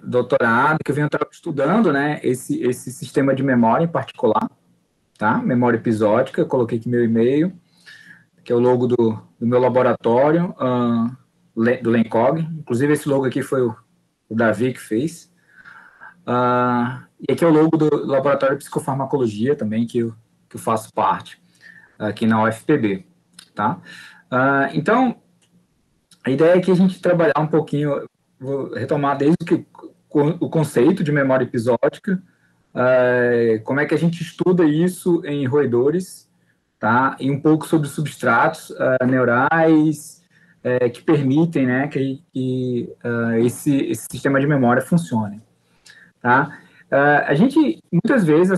doutorado, que eu venho estudando, né, esse sistema de memória em particular, tá? Memória episódica, eu coloquei aqui meu e-mail, que é o logo do meu laboratório, do LENCOG. Inclusive, esse logo aqui foi o Davi que fez. E aqui é o logo do Laboratório de Psicofarmacologia também, que eu faço parte, aqui na UFPB, tá? Então, a ideia é que a gente trabalhar um pouquinho, vou retomar desde o conceito de memória episódica, como é que a gente estuda isso em roedores, tá? E um pouco sobre substratos neurais que permitem, né, que esse sistema de memória funcione, tá? A gente, muitas vezes,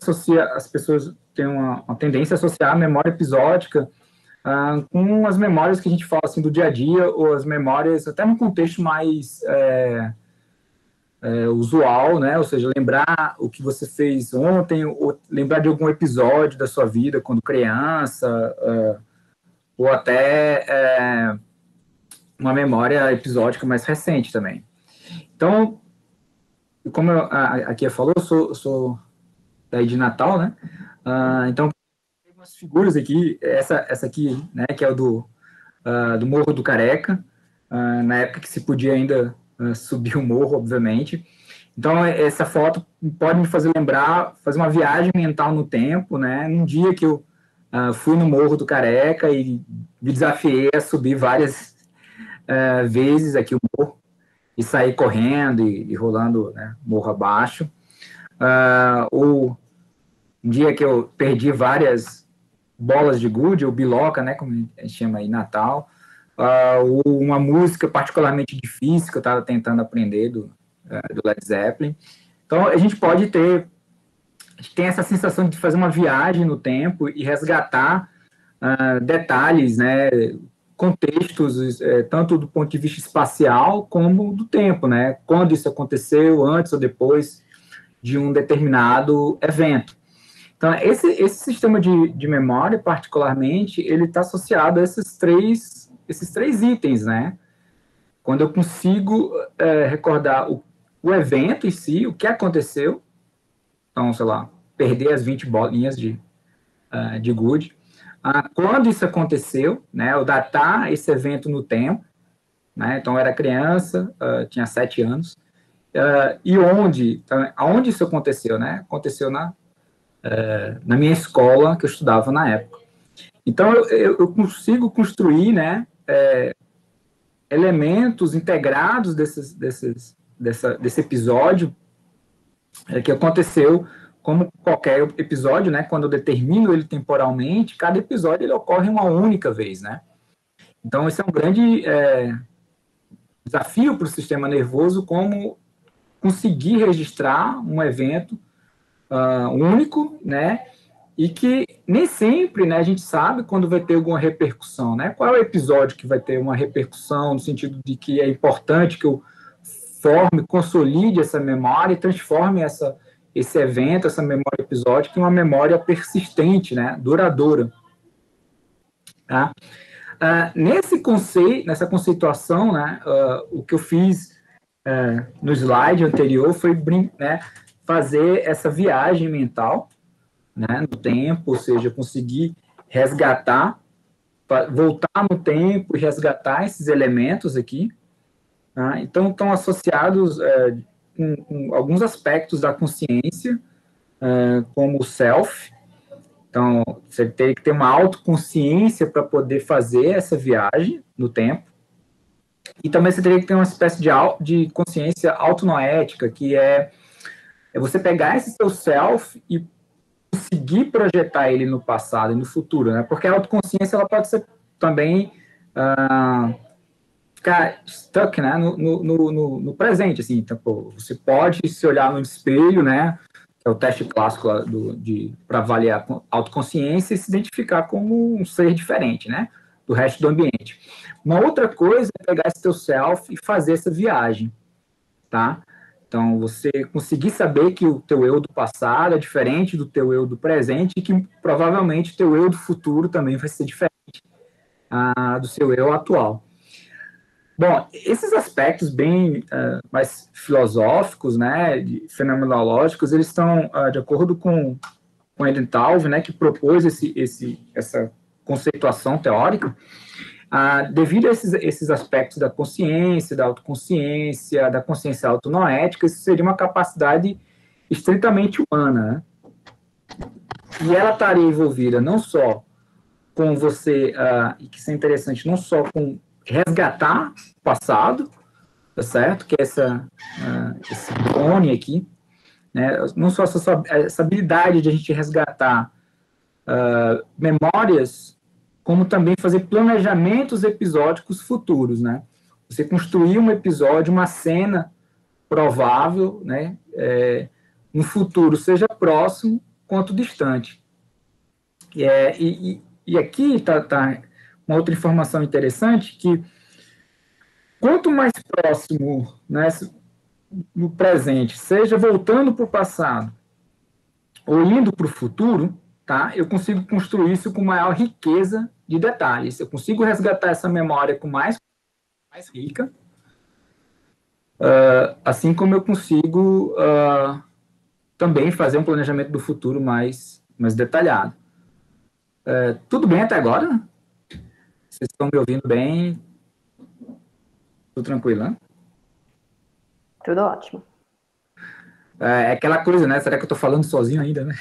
as pessoas têm uma tendência a associar a memória episódica com as memórias que a gente fala assim, do dia a dia, ou as memórias até num contexto mais usual, né? Ou seja, lembrar o que você fez ontem, ou lembrar de algum episódio da sua vida quando criança, ou até uma memória episódica mais recente também. Então, como a Kia falou, eu sou daí de Natal, né? Então, tem umas figuras aqui, essa aqui, né, que é o do Morro do Careca, na época que se podia ainda subir o morro, obviamente. Então, essa foto pode me fazer lembrar, fazer uma viagem mental no tempo, né? Num dia que eu fui no Morro do Careca e me desafiei a subir várias vezes aqui o morro e sair correndo e rolando, né, morro abaixo. Ou um dia que eu perdi várias bolas de gude, ou biloca, né, como a gente chama aí, Natal. Ou uma música particularmente difícil que eu estava tentando aprender do Led Zeppelin. Então, a gente tem essa sensação de fazer uma viagem no tempo e resgatar detalhes, né, contextos, tanto do ponto de vista espacial como do tempo, né, quando isso aconteceu, antes ou depois de um determinado evento. Então, esse sistema de memória, particularmente, ele está associado a esses três itens, né? Quando eu consigo recordar o evento em si, o que aconteceu, então, sei lá, perder as 20 bolinhas de gude, quando isso aconteceu, né, eu datar esse evento no tempo, né, então eu era criança, tinha 7 anos, e aonde isso aconteceu, né, aconteceu na minha escola que eu estudava na época. Então, eu consigo construir, né, elementos integrados desse episódio que aconteceu, como qualquer episódio, né, quando eu determino ele temporalmente, cada episódio ele ocorre uma única vez, né? Então, esse é um grande desafio para o sistema nervoso, como conseguir registrar um evento único, né, e que nem sempre, né, a gente sabe quando vai ter alguma repercussão, né? Qual é o episódio que vai ter uma repercussão, no sentido de que é importante que eu consolide essa memória e transforme esse evento, essa memória episódica, em uma memória persistente, né, duradoura. Tá? Nessa conceituação, né, o que eu fiz no slide anterior foi, né, fazer essa viagem mental, né, no tempo, ou seja, conseguir resgatar, voltar no tempo e resgatar esses elementos aqui. Tá? Então, estão associados com alguns aspectos da consciência, como o self. Então, você tem que ter uma autoconsciência para poder fazer essa viagem no tempo. E também você teria que ter uma espécie de consciência autonoética, que é você pegar esse seu self e conseguir projetar ele no passado e no futuro, né? Porque a autoconsciência ela pode ser também ficar stuck, né? No presente, assim. Então, pô, você pode se olhar no espelho, né? Que é o teste clássico para avaliar a autoconsciência e se identificar como um ser diferente, né? Do resto do ambiente. Uma outra coisa é pegar esse teu self e fazer essa viagem, tá? Então, você conseguir saber que o teu eu do passado é diferente do teu eu do presente e que provavelmente o teu eu do futuro também vai ser diferente do seu eu atual. Bom, esses aspectos bem mais filosóficos, né, fenomenológicos, eles estão de acordo com Edentalve, né, que propôs essa conceituação teórica, devido a esses aspectos da consciência, da autoconsciência, da consciência autonoética, isso seria uma capacidade estritamente humana, né? E ela estaria envolvida não só com você, e que isso é interessante, não só com resgatar o passado, tá certo? Que é esse clone aqui, né? Não só essa habilidade de a gente resgatar memórias, como também fazer planejamentos episódicos futuros, né? Você construir um episódio, uma cena provável, né? No futuro, seja próximo quanto distante. E aqui está uma outra informação interessante, que quanto mais próximo, né, no presente, seja voltando para o passado ou indo para o futuro, tá, eu consigo construir isso com maior riqueza de detalhes. Eu consigo resgatar essa memória com mais rica, assim como eu consigo também fazer um planejamento do futuro mais detalhado. Tudo bem até agora? Vocês estão me ouvindo bem? Tudo tranquilo, né? Tudo ótimo. É aquela coisa, né? Será que eu estou falando sozinho ainda, né?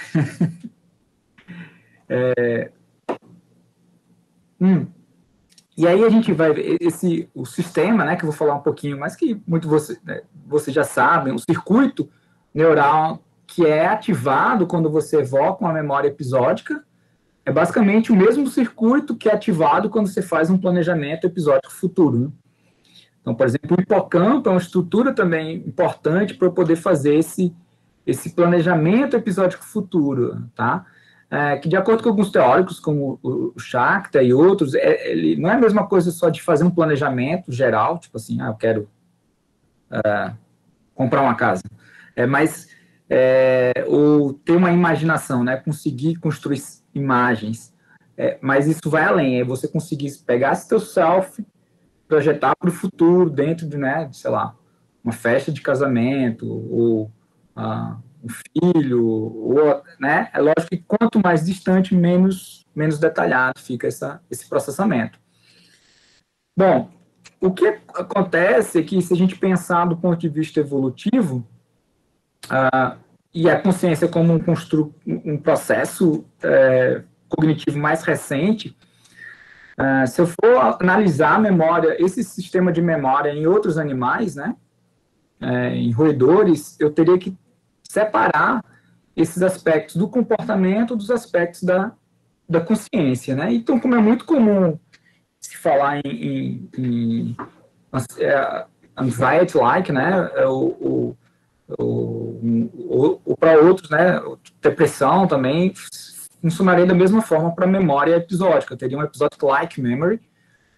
E aí a gente vai ver o sistema, né? Que eu vou falar um pouquinho, mas que muito vocês já sabem, o circuito neural que é ativado quando você evoca uma memória episódica, é basicamente o mesmo circuito que é ativado quando você faz um planejamento episódico futuro, né? Então, por exemplo, o hipocampo é uma estrutura também importante para eu poder fazer esse planejamento episódico futuro, tá? Que de acordo com alguns teóricos, como o Schachter e outros, ele não é a mesma coisa só de fazer um planejamento geral, tipo assim, eu quero comprar uma casa, mas ou ter uma imaginação, né? Conseguir construir imagens, mas isso vai além, é você conseguir pegar esse teu self, projetar para o futuro dentro de, né, sei lá, uma festa de casamento, ou um filho, ou, né, é lógico que quanto mais distante, menos detalhado fica esse processamento. Bom, o que acontece é que, se a gente pensar do ponto de vista evolutivo, e a consciência como um processo cognitivo mais recente, se eu for analisar a memória, esse sistema de memória em outros animais, né, em roedores, eu teria que separar esses aspectos do comportamento dos aspectos da consciência, né? Então, como é muito comum se falar em anxiety-like, né, ou para outros, né, depressão também, funcionaria da mesma forma para a memória episódica. Eu teria um episodic-like memory,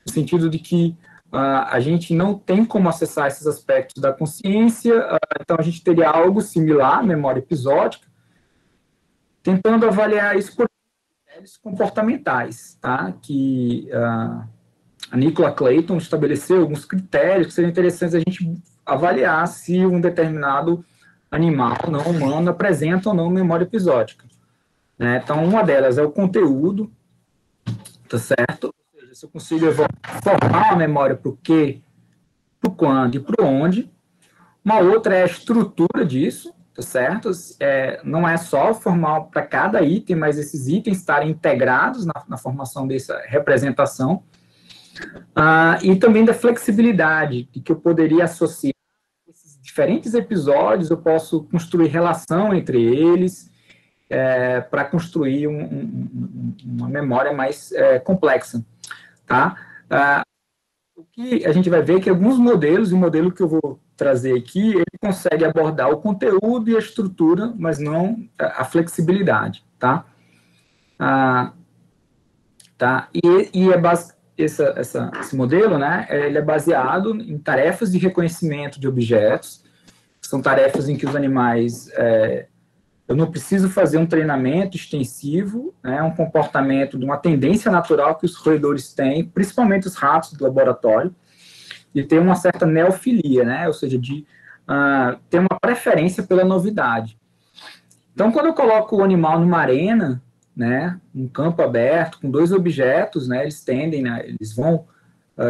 no sentido de que a gente não tem como acessar esses aspectos da consciência, então a gente teria algo similar, memória episódica, tentando avaliar isso por critérios comportamentais, tá? Que a Nicola Clayton estabeleceu alguns critérios que seriam interessantes a gente avaliar se um determinado animal não humano apresenta ou não memória episódica, né? Então, uma delas é o conteúdo, tá certo? Ou seja, se eu consigo formar a memória para o quê, para o quando e para o onde. Uma outra é a estrutura disso, tá certo? Não é só formar para cada item, mas esses itens estarem integrados na formação dessa representação. E também da flexibilidade, de que eu poderia associar esses diferentes episódios, eu posso construir relação entre eles, para construir uma memória mais complexa, tá? O que a gente vai ver é que alguns modelos, e o modelo que eu vou trazer aqui, ele consegue abordar o conteúdo e a estrutura, mas não a flexibilidade, tá? E esse modelo, né, ele é baseado em tarefas de reconhecimento de objetos, são tarefas em que os animais, eu não preciso fazer um treinamento extensivo, né, um comportamento de uma tendência natural que os roedores têm, principalmente os ratos do laboratório. ele tem uma certa neofilia, né? Ou seja, de ter uma preferência pela novidade. Então, quando eu coloco o animal numa arena, né, um campo aberto, com 2 objetos, né, eles tendem, né, eles vão,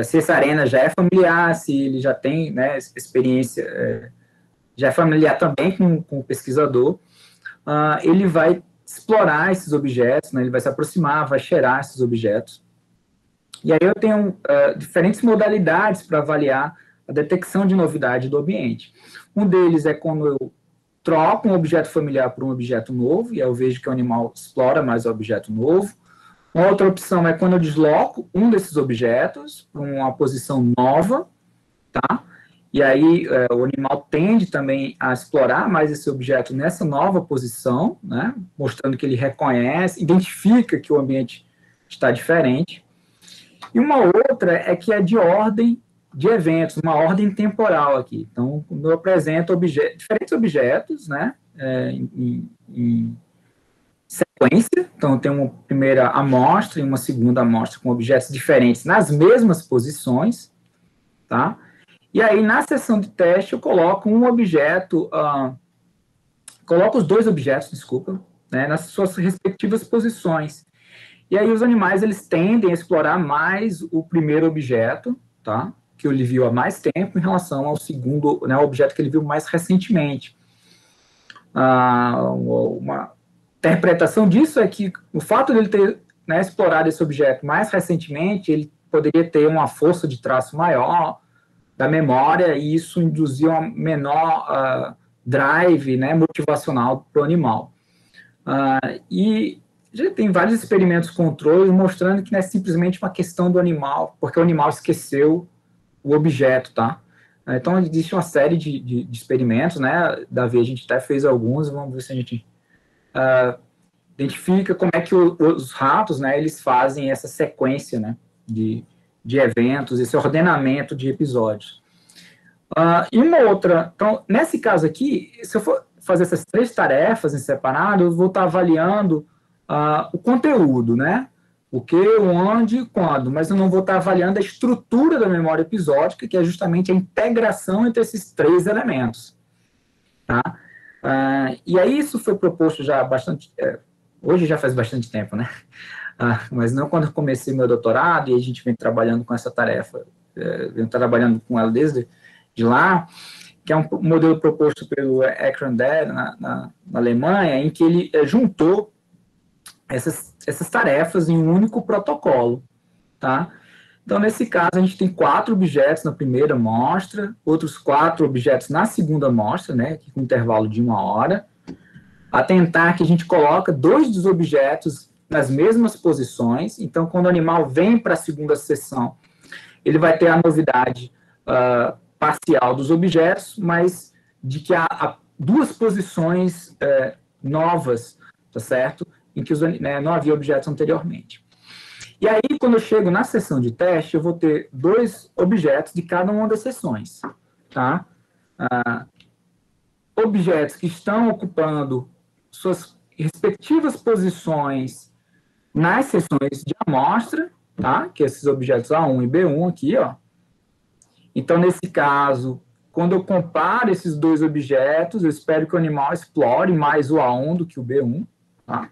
se essa arena já é familiar, se ele já tem, né, experiência, já é familiar também com o pesquisador, ele vai explorar esses objetos, né, ele vai se aproximar, vai cheirar esses objetos. E aí eu tenho diferentes modalidades para avaliar a detecção de novidade do ambiente. Um deles é quando eu troco um objeto familiar por um objeto novo, e aí eu vejo que o animal explora mais o objeto novo. Uma outra opção é quando eu desloco um desses objetos para uma posição nova, tá? E aí o animal tende também a explorar mais esse objeto nessa nova posição, né? Mostrando que ele reconhece, identifica que o ambiente está diferente. E uma outra é que é de ordem de eventos, uma ordem temporal aqui. Então, quando eu apresento diferentes objetos, né, em sequência, então eu tenho uma primeira amostra e uma segunda amostra com objetos diferentes nas mesmas posições, tá? E aí, na sessão de teste, eu coloco um objeto, coloco os 2 objetos, desculpa, né, nas suas respectivas posições. E aí os animais, eles tendem a explorar mais o primeiro objeto, tá? Que ele viu há mais tempo em relação ao segundo, né, objeto que ele viu mais recentemente. Uma interpretação disso é que o fato de ele ter, né, explorado esse objeto mais recentemente, ele poderia ter uma força de traço maior da memória, e isso induzia uma menor drive, né, motivacional para o animal. E já tem vários experimentos controles mostrando que não é simplesmente uma questão do animal, porque o animal esqueceu o objeto, tá? Então, existe uma série de experimentos, né? Davi, a gente até fez alguns, vamos ver se a gente identifica como é que os ratos, né, eles fazem essa sequência, né, de eventos, esse ordenamento de episódios. E uma outra, então, nesse caso aqui, se eu for fazer essas 3 tarefas em separado, eu vou estar avaliando o conteúdo, né? O que, o onde e quando, mas eu não vou estar avaliando a estrutura da memória episódica, que é justamente a integração entre esses 3 elementos, tá? E aí isso foi proposto já bastante, hoje já faz bastante tempo, né? Mas não quando eu comecei meu doutorado, e a gente vem trabalhando com essa tarefa, vem trabalhando com ela desde de lá, que é um modelo proposto pelo Ekrandel na Alemanha, em que ele juntou essas tarefas em um único protocolo, tá? Então, nesse caso, a gente tem 4 objetos na primeira amostra, outros 4 objetos na segunda amostra, né, com intervalo de 1 hora, atentar que a gente coloca 2 dos objetos nas mesmas posições. Então, quando o animal vem para a segunda sessão, ele vai ter a novidade parcial dos objetos, mas de que há 2 posições novas, tá certo? Em que não havia objetos anteriormente. E aí, quando eu chego na sessão de teste, eu vou ter 2 objetos de cada uma das sessões, tá? Objetos que estão ocupando suas respectivas posições nas sessões de amostra, tá? Que esses objetos A1 e B1 aqui, ó. Então, nesse caso, quando eu comparo esses 2 objetos, eu espero que o animal explore mais o A1 do que o B1, tá?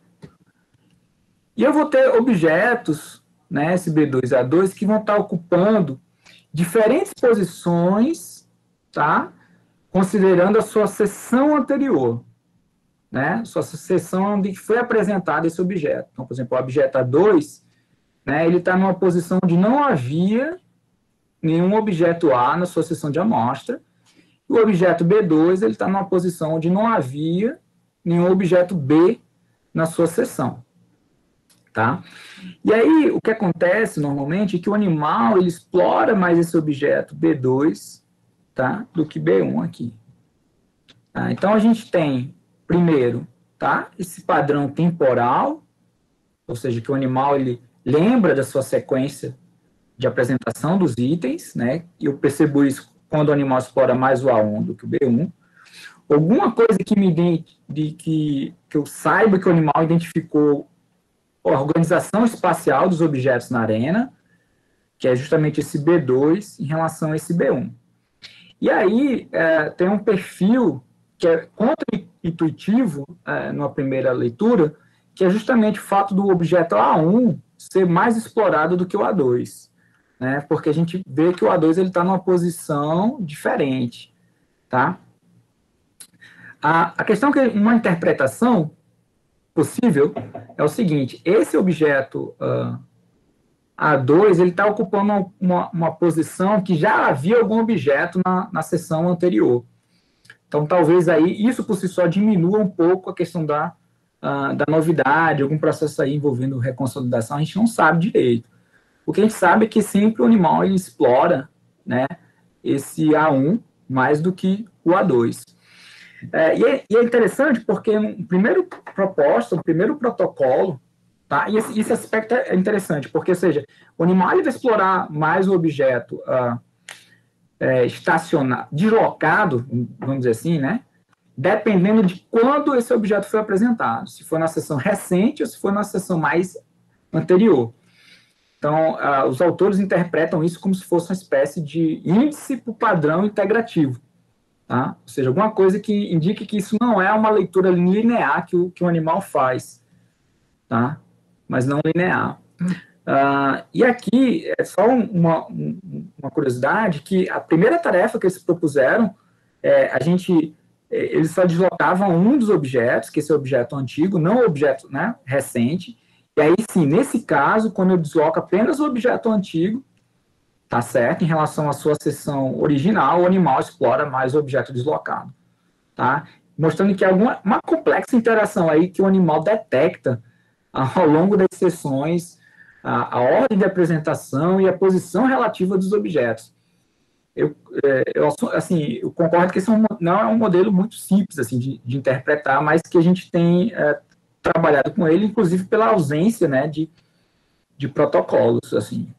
E eu vou ter objetos, né, esse B2 e A2, que vão estar ocupando diferentes posições, tá? Considerando a sua sessão anterior, né? Sua sessão onde foi apresentado esse objeto. Então, por exemplo, o objeto A2, né, ele está numa posição onde não havia nenhum objeto A na sua sessão de amostra. E o objeto B2, ele está numa posição onde não havia nenhum objeto B na sua sessão. Tá? E aí, o que acontece normalmente é que o animal ele explora mais esse objeto B2, tá? Do que B1 aqui. Tá? Então, a gente tem, primeiro, tá? Esse padrão temporal, ou seja, que o animal ele lembra da sua sequência de apresentação dos itens, né? E eu percebo isso quando o animal explora mais o A1 do que o B1. Alguma coisa que que eu saiba que o animal identificou a organização espacial dos objetos na arena, que é justamente esse B2 em relação a esse B1. E aí tem um perfil que é contra-intuitivo numa primeira leitura, que é justamente o fato do objeto A1 ser mais explorado do que o A2, né? Porque a gente vê que o A2 está numa posição diferente, tá? A questão que uma interpretação possível é o seguinte: esse objeto A2 ele está ocupando uma posição que já havia algum objeto na seção anterior. Então, talvez aí isso por si só diminua um pouco a questão da novidade, algum processo aí envolvendo reconsolidação, a gente não sabe direito. O que a gente sabe é que sempre o animal ele explora, né, esse A1 mais do que o A2. E é interessante porque no primeiro proposta, no primeiro protocolo, tá, e esse aspecto é interessante, porque, ou seja, o animal ele vai explorar mais o objeto estacionado, deslocado, vamos dizer assim, né, dependendo de quando esse objeto foi apresentado, se foi na sessão recente ou se foi na sessão mais anterior. Então, os autores interpretam isso como se fosse uma espécie de índice para o padrão integrativo, tá? Ou seja, alguma coisa que indique que isso não é uma leitura linear que o animal faz, tá? Mas não linear. E aqui é só uma curiosidade, que a primeira tarefa que eles propuseram, eles só deslocavam um dos objetos, que esse é o objeto antigo, não o objeto, né, recente. E aí, sim, nesse caso, quando eu desloco apenas o objeto antigo, tá certo? Em relação à sua seção original, o animal explora mais o objeto deslocado, tá? Mostrando que há uma complexa interação aí que o animal detecta ao longo das sessões, a ordem de apresentação e a posição relativa dos objetos. Eu concordo que esse não é um modelo muito simples assim, de interpretar, mas que a gente tem trabalhado com ele, inclusive pela ausência, né, de protocolos assim,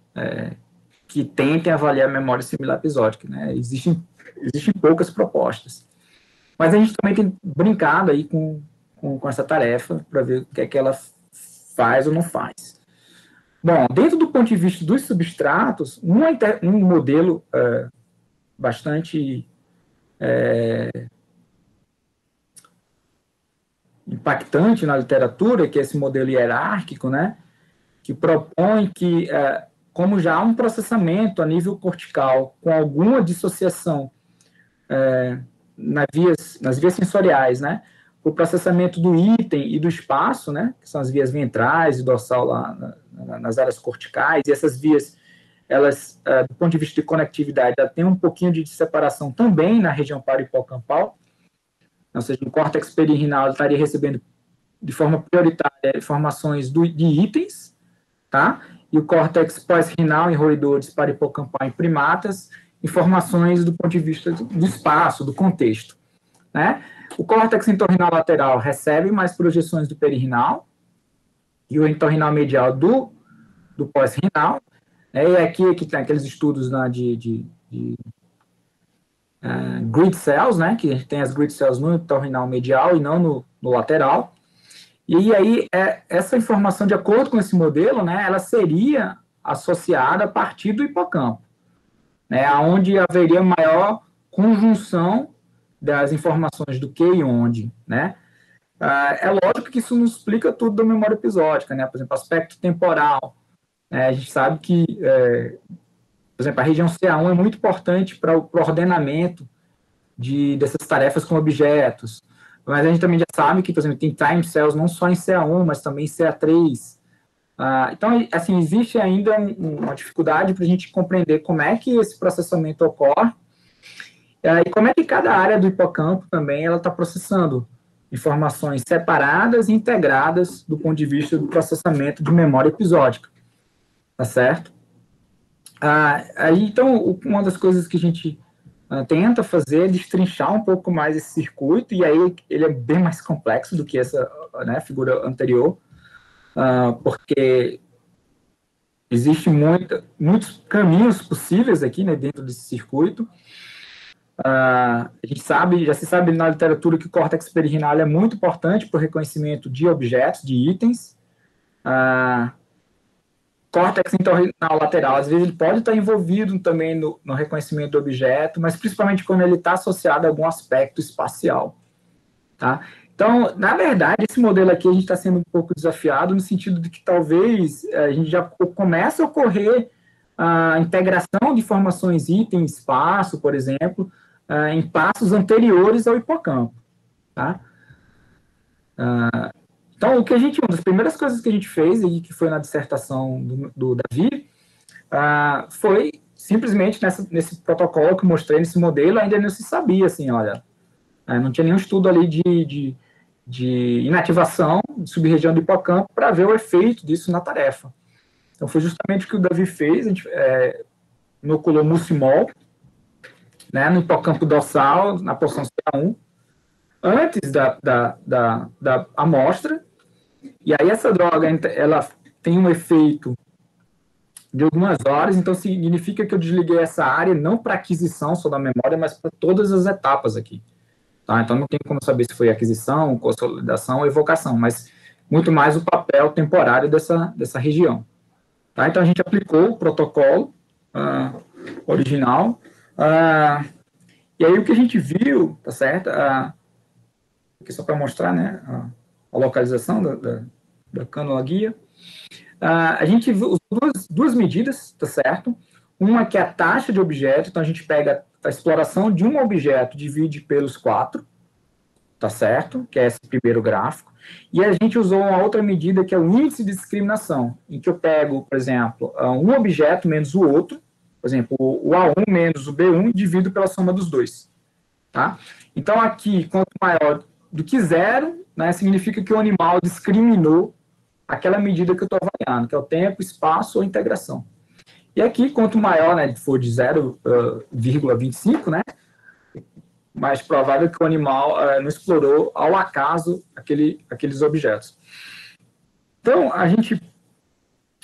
que tentem avaliar a memória similar episódica. Né? Existem poucas propostas. Mas a gente também tem brincado aí com essa tarefa para ver o que é que ela faz ou não faz. Bom, dentro do ponto de vista dos substratos, um modelo bastante impactante na literatura, que é esse modelo hierárquico, né, que propõe que, como já há um processamento a nível cortical com alguma dissociação nas vias sensoriais, né, o processamento do item e do espaço, né, que são as vias ventrais e dorsal lá nas áreas corticais, e essas vias, elas, do ponto de vista de conectividade, ela tem um pouquinho de separação também na região para-hipocampal, ou seja, o córtex perirenal estaria recebendo de forma prioritária informações de itens, tá? E o córtex pós-renal em roedores para-hipocampal em primatas, informações do ponto de vista do espaço, do contexto, né? O córtex entorrinal lateral recebe mais projeções do perirenal e o entorrinal medial do pós-renal. E aqui que tem aqueles estudos de grid cells, né, que a gente tem as grid cells no entorrinal medial e não no lateral. E aí, essa informação, de acordo com esse modelo, né, ela seria associada a partir do hipocampo, né, onde haveria maior conjunção das informações do que e onde, né. É lógico que isso não explica tudo da memória episódica, né, por exemplo, aspecto temporal. A gente sabe que, por exemplo, a região CA1 é muito importante para o ordenamento dessas tarefas com objetos, mas a gente também já sabe que, por exemplo, tem time cells não só em CA1, mas também em CA3. Então, assim, existe ainda uma dificuldade para a gente compreender como é que esse processamento ocorre e como é que cada área do hipocampo também ela está processando informações separadas e integradas do ponto de vista do processamento de memória episódica, tá certo? Então, uma das coisas que a gente tenta fazer é destrinchar um pouco mais esse circuito, e aí ele é bem mais complexo do que essa, né, figura anterior, porque existem muitos caminhos possíveis aqui, né, dentro desse circuito. A gente já se sabe na literatura que o córtex perirenal é muito importante para o reconhecimento de objetos, de itens. córtex entorrinal lateral, às vezes ele pode estar envolvido também no reconhecimento do objeto, mas principalmente quando ele está associado a algum aspecto espacial, tá? Então, na verdade, esse modelo aqui a gente está sendo um pouco desafiado no sentido de que talvez a gente já comece a ocorrer a integração de informações item-espaço, por exemplo, em passos anteriores ao hipocampo, tá? Então, uma das primeiras coisas que a gente fez, e que foi na dissertação do Davi, foi simplesmente nesse protocolo que eu mostrei, nesse modelo, ainda não se sabia, assim, olha, não tinha nenhum estudo ali de inativação de sub-região do hipocampo para ver o efeito disso na tarefa. Então, foi justamente o que o Davi fez, a gente inoculou muscimol, né, no hipocampo dorsal, na porção CA1, antes da amostra, e aí essa droga, ela tem um efeito de algumas horas, então significa que eu desliguei essa área não para aquisição só da memória, mas para todas as etapas aqui. Tá? Então não tem como saber se foi aquisição, consolidação ou evocação, mas muito mais o papel temporário dessa região. Tá? Então a gente aplicou o protocolo original, e aí o que a gente viu, tá certo? Aqui só para mostrar, né, a localização da cânula guia. A gente usou duas medidas, tá certo? Uma que é a taxa de objeto, então a gente pega a exploração de um objeto, divide pelos 4, tá certo? Que é esse primeiro gráfico. E a gente usou uma outra medida que é o índice de discriminação, em que eu pego, por exemplo, um objeto menos o outro, por exemplo, o A1 menos o B1 e divido pela soma dos dois, tá? Então aqui, quanto maior do que 0, né, significa que o animal discriminou aquela medida que eu estou avaliando, que é o tempo, espaço ou integração. E aqui, quanto maior, né, for de 0,25, né, mais provável que o animal não explorou ao acaso aqueles objetos. Então,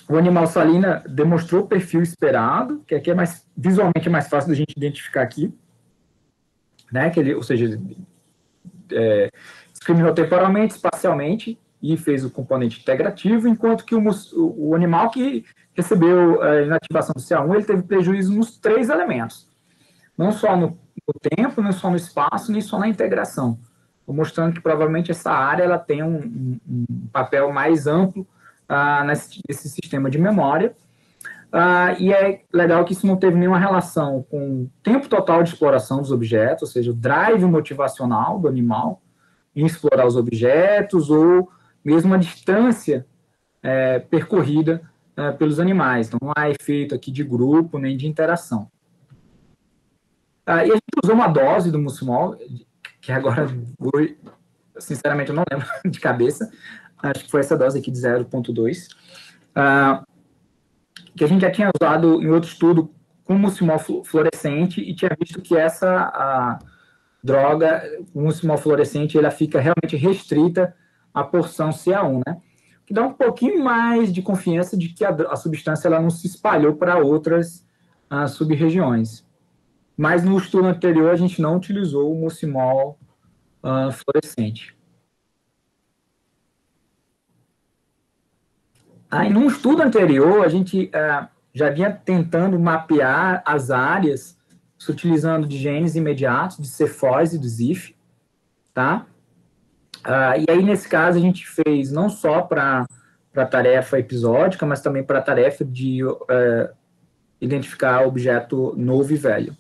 o animal salina demonstrou o perfil esperado, que aqui visualmente é mais fácil da gente identificar aqui, né, ou seja, discriminou temporalmente, espacialmente, e fez o componente integrativo, enquanto que o animal que recebeu a inativação do CA1, ele teve prejuízo nos 3 elementos. Não só no tempo, não só no espaço, nem só na integração. Estou mostrando que provavelmente essa área ela tem um papel mais amplo nesse sistema de memória. E é legal que isso não teve nenhuma relação com o tempo total de exploração dos objetos, ou seja, o drive motivacional do animal em explorar os objetos, ou mesmo a distância percorrida pelos animais. Então, não há efeito aqui de grupo, nem de interação. E a gente usou uma dose do muscimol, que agora, sinceramente, eu não lembro de cabeça, acho que foi essa dose aqui de 0,2, que a gente já tinha usado em outro estudo com muscimol fluorescente e tinha visto que essa droga, o muscimol fluorescente, ela fica realmente restrita à porção CA1, né? Que dá um pouquinho mais de confiança de que a substância ela não se espalhou para outras sub-regiões. Mas no estudo anterior a gente não utilizou o muscimol fluorescente. Aí, num estudo anterior, a gente já vinha tentando mapear as áreas se utilizando de genes imediatos, de Cephos e do ZIF, tá? E aí, nesse caso, a gente fez não só para a tarefa episódica, mas também para a tarefa de identificar objeto novo e velho.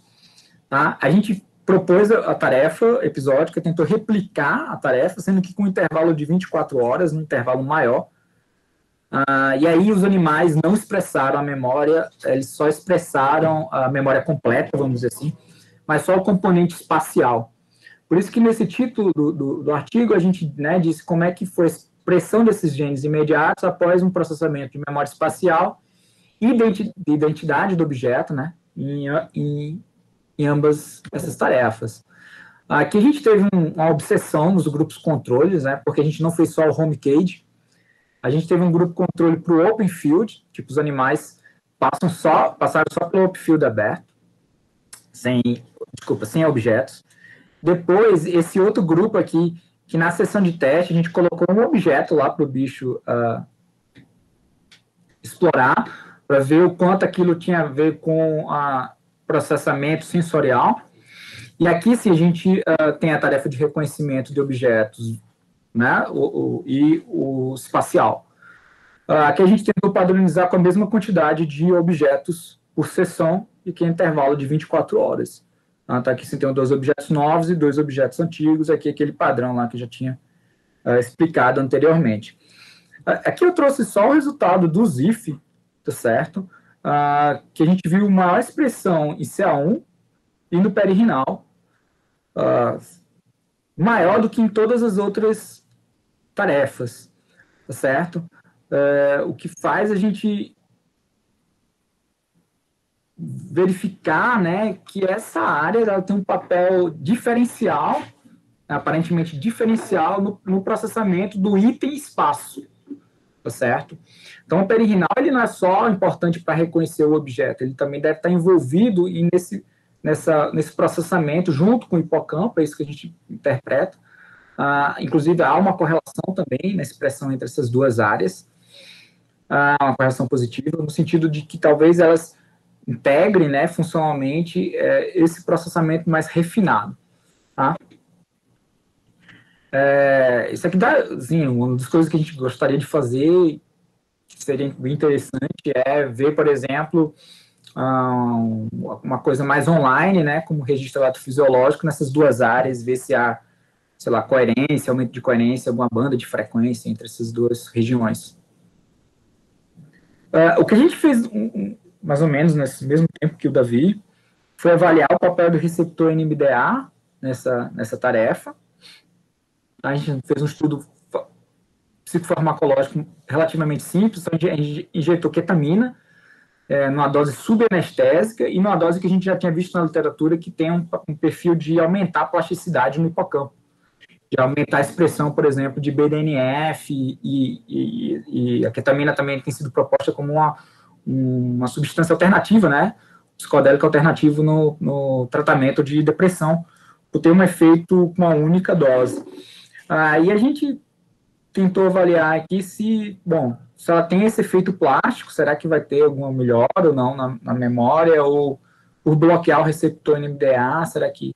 Tá? A gente propôs a tarefa episódica, tentou replicar a tarefa, sendo que com um intervalo de 24 horas, um intervalo maior. E aí os animais não expressaram a memória, eles só expressaram a memória completa, vamos dizer assim, mas só o componente espacial. Por isso que nesse título do artigo a gente, né, disse como é que foi a expressão desses genes imediatos após um processamento de memória espacial e de identidade do objeto, né, em ambas essas tarefas. Aqui a gente teve uma obsessão nos grupos controles, né, porque a gente não fez só o home cage, a gente teve um grupo controle para o open field, tipo, os animais passaram só pelo open field aberto, sem objetos. Depois, esse outro grupo aqui, que na sessão de teste, a gente colocou um objeto lá para o bicho explorar para ver o quanto aquilo tinha a ver com processamento sensorial. E aqui, sim, a gente tem a tarefa de reconhecimento de objetos, né, e o espacial. Aqui a gente tentou padronizar com a mesma quantidade de objetos por sessão e que é intervalo de 24 horas. Tá aqui você tem 2 objetos novos e 2 objetos antigos, aqui aquele padrão lá que eu já tinha explicado anteriormente. Aqui eu trouxe só o resultado do ZIF, tá certo? Que a gente viu maior expressão em CA1 e no peririnal, maior do que em todas as outras tarefas, tá certo? O que faz a gente verificar, né, que essa área ela tem um papel diferencial, aparentemente diferencial, no processamento do item espaço, tá certo? Então, o peririnal ele não é só importante para reconhecer o objeto, ele também deve estar envolvido nesse processamento junto com o hipocampo, é isso que a gente interpreta. Inclusive, há uma correlação também na expressão entre essas duas áreas, uma correlação positiva, no sentido de que talvez elas integrem, né, funcionalmente, esse processamento mais refinado. Tá? Isso aqui dá, assim, uma das coisas que a gente gostaria de fazer, que seria bem interessante, é ver, por exemplo, uma coisa mais online, né, como registro eletrofisiológico nessas duas áreas, ver se há, sei lá, coerência, aumento de coerência, alguma banda de frequência entre essas duas regiões. O que a gente fez, mais ou menos nesse mesmo tempo que o Davi, foi avaliar o papel do receptor NMDA nessa tarefa. A gente fez um estudo psicofarmacológico relativamente simples, a gente injetou ketamina numa dose subanestésica e numa dose que a gente já tinha visto na literatura que tem um perfil de aumentar a plasticidade no hipocampo, de aumentar a expressão, por exemplo, de BDNF, e a ketamina também tem sido proposta como uma substância alternativa, né, psicodélica alternativo no tratamento de depressão, por ter um efeito com uma única dose. E a gente tentou avaliar aqui se ela tem esse efeito plástico, será que vai ter alguma melhora ou não na memória, ou por bloquear o receptor NMDA, será que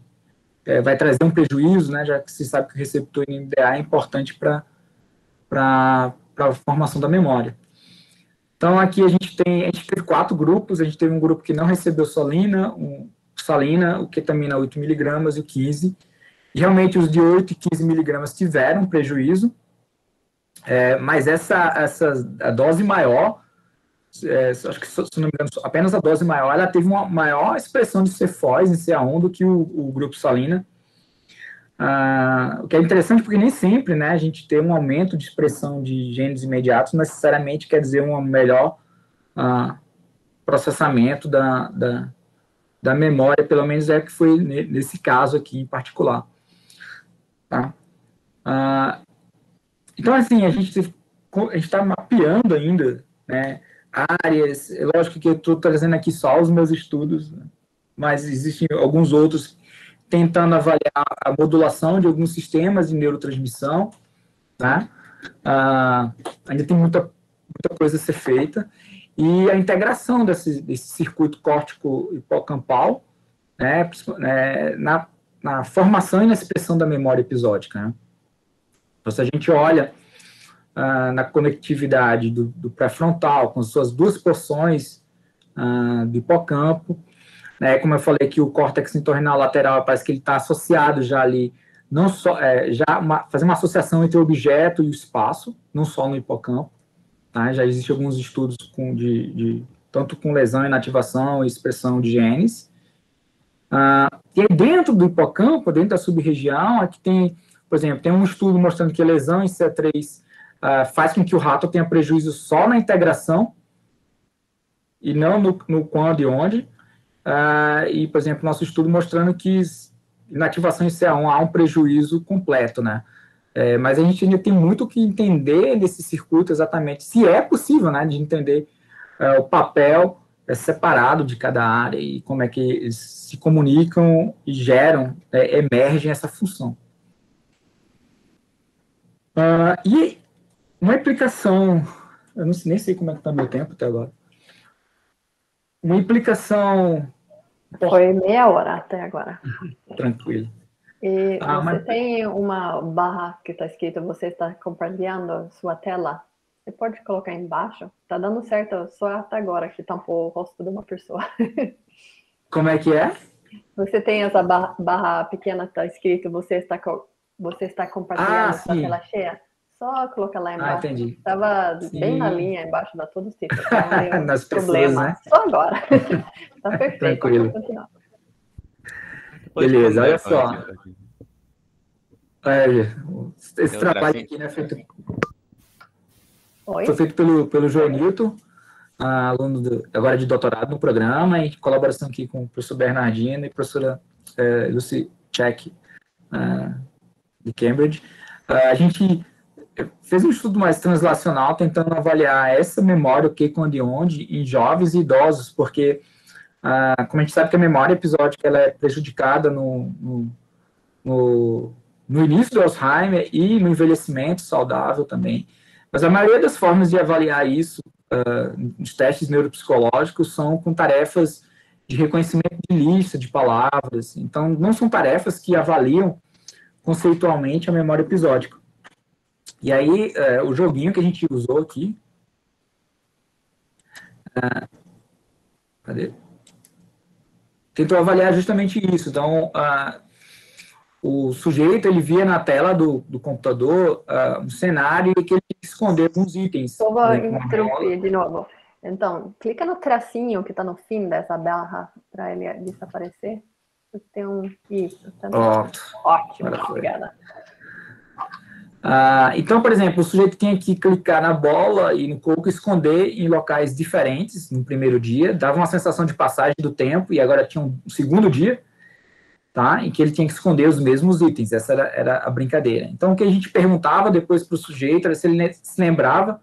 vai trazer um prejuízo, né, já que se sabe que o receptor NMDA é importante para a formação da memória. Então, aqui a gente teve 4 grupos, a gente teve um grupo que não recebeu salina, o ketamina 8 mg e o 15, e realmente os de 8 e 15 mg tiveram prejuízo, mas a dose maior, acho que, se não me engano, apenas a dose maior, ela teve uma maior expressão de CFOs em CA1 do que o grupo salina. O que é interessante porque nem sempre, né, a gente ter um aumento de expressão de genes imediatos necessariamente quer dizer um melhor processamento da memória, pelo menos é que foi nesse caso aqui em particular. Tá? Então, assim, a gente está mapeando ainda, né, áreas. É lógico que eu estou trazendo aqui só os meus estudos, né, mas existem alguns outros tentando avaliar a modulação de alguns sistemas de neurotransmissão, tá? Ainda tem muita coisa a ser feita, e a integração desse circuito córtico hipocampal, né, na formação e na expressão da memória episódica, né? Então, se a gente olha na conectividade do pré-frontal, com as suas 2 porções do hipocampo, né, como eu falei que o córtex entorrinal lateral parece que ele está associado já ali, não só, fazer uma associação entre o objeto e o espaço, não só no hipocampo, tá? Já existem alguns estudos tanto com lesão, inativação e expressão de genes. E aí dentro do hipocampo, dentro da sub-região, aqui tem, por exemplo, tem um estudo mostrando que a lesão em C3 faz com que o rato tenha prejuízo só na integração e não no quando e onde. E, por exemplo, nosso estudo mostrando que inativação em CA1 há um prejuízo completo, né? Mas a gente ainda tem muito o que entender nesse circuito exatamente, se é possível, né, de entender o papel separado de cada área e como é que eles se comunicam e geram, emergem essa função. E uma aplicação Eu não, nem sei como é que está meu tempo até agora. Uma implicação... Foi meia hora até agora. Tranquilo. E você mas... tem uma barra que está escrito, você está compartilhando sua tela? Você pode colocar embaixo? Tá dando certo só até agora que tampou o rosto de uma pessoa. Como é que é? Você tem essa barra pequena que está escrito, você está compartilhando sua tela cheia? Só colocar lá embaixo. Entendi. Estava bem na linha embaixo da todos os títulos. Então deu Nas problema. pessoas, né? Só agora. Tá perfeito. Tranquilo. Pode continuar. Beleza, olha só. Esse trabalho aqui, né, foi feito pelo Joenilton, aluno agora de doutorado no programa, em colaboração aqui com o professor Bernardino e a professora Lucy Check, de Cambridge. A gente fez um estudo mais translacional, tentando avaliar essa memória, o que, quando e onde, em jovens e idosos, porque, como a gente sabe que a memória episódica ela é prejudicada no início do Alzheimer e no envelhecimento saudável também. Mas a maioria das formas de avaliar isso, nos testes neuropsicológicos, são com tarefas de reconhecimento de lista, de palavras. Então, não são tarefas que avaliam conceitualmente a memória episódica. E aí, o joguinho que a gente usou aqui... cadê? Tentou avaliar justamente isso. Então, o sujeito, ele via na tela do computador um cenário que ele escondeu alguns itens. Só vou interromper de novo. Então, clica no tracinho que está no fim dessa barra para ele desaparecer. Tem isso. Tá ótimo, obrigada. Então, por exemplo, o sujeito tinha que clicar na bola e no coco, esconder em locais diferentes no primeiro dia, dava uma sensação de passagem do tempo, e agora tinha um segundo dia, tá, em que ele tinha que esconder os mesmos itens. Essa era a brincadeira. Então, o que a gente perguntava depois para o sujeito era se ele se lembrava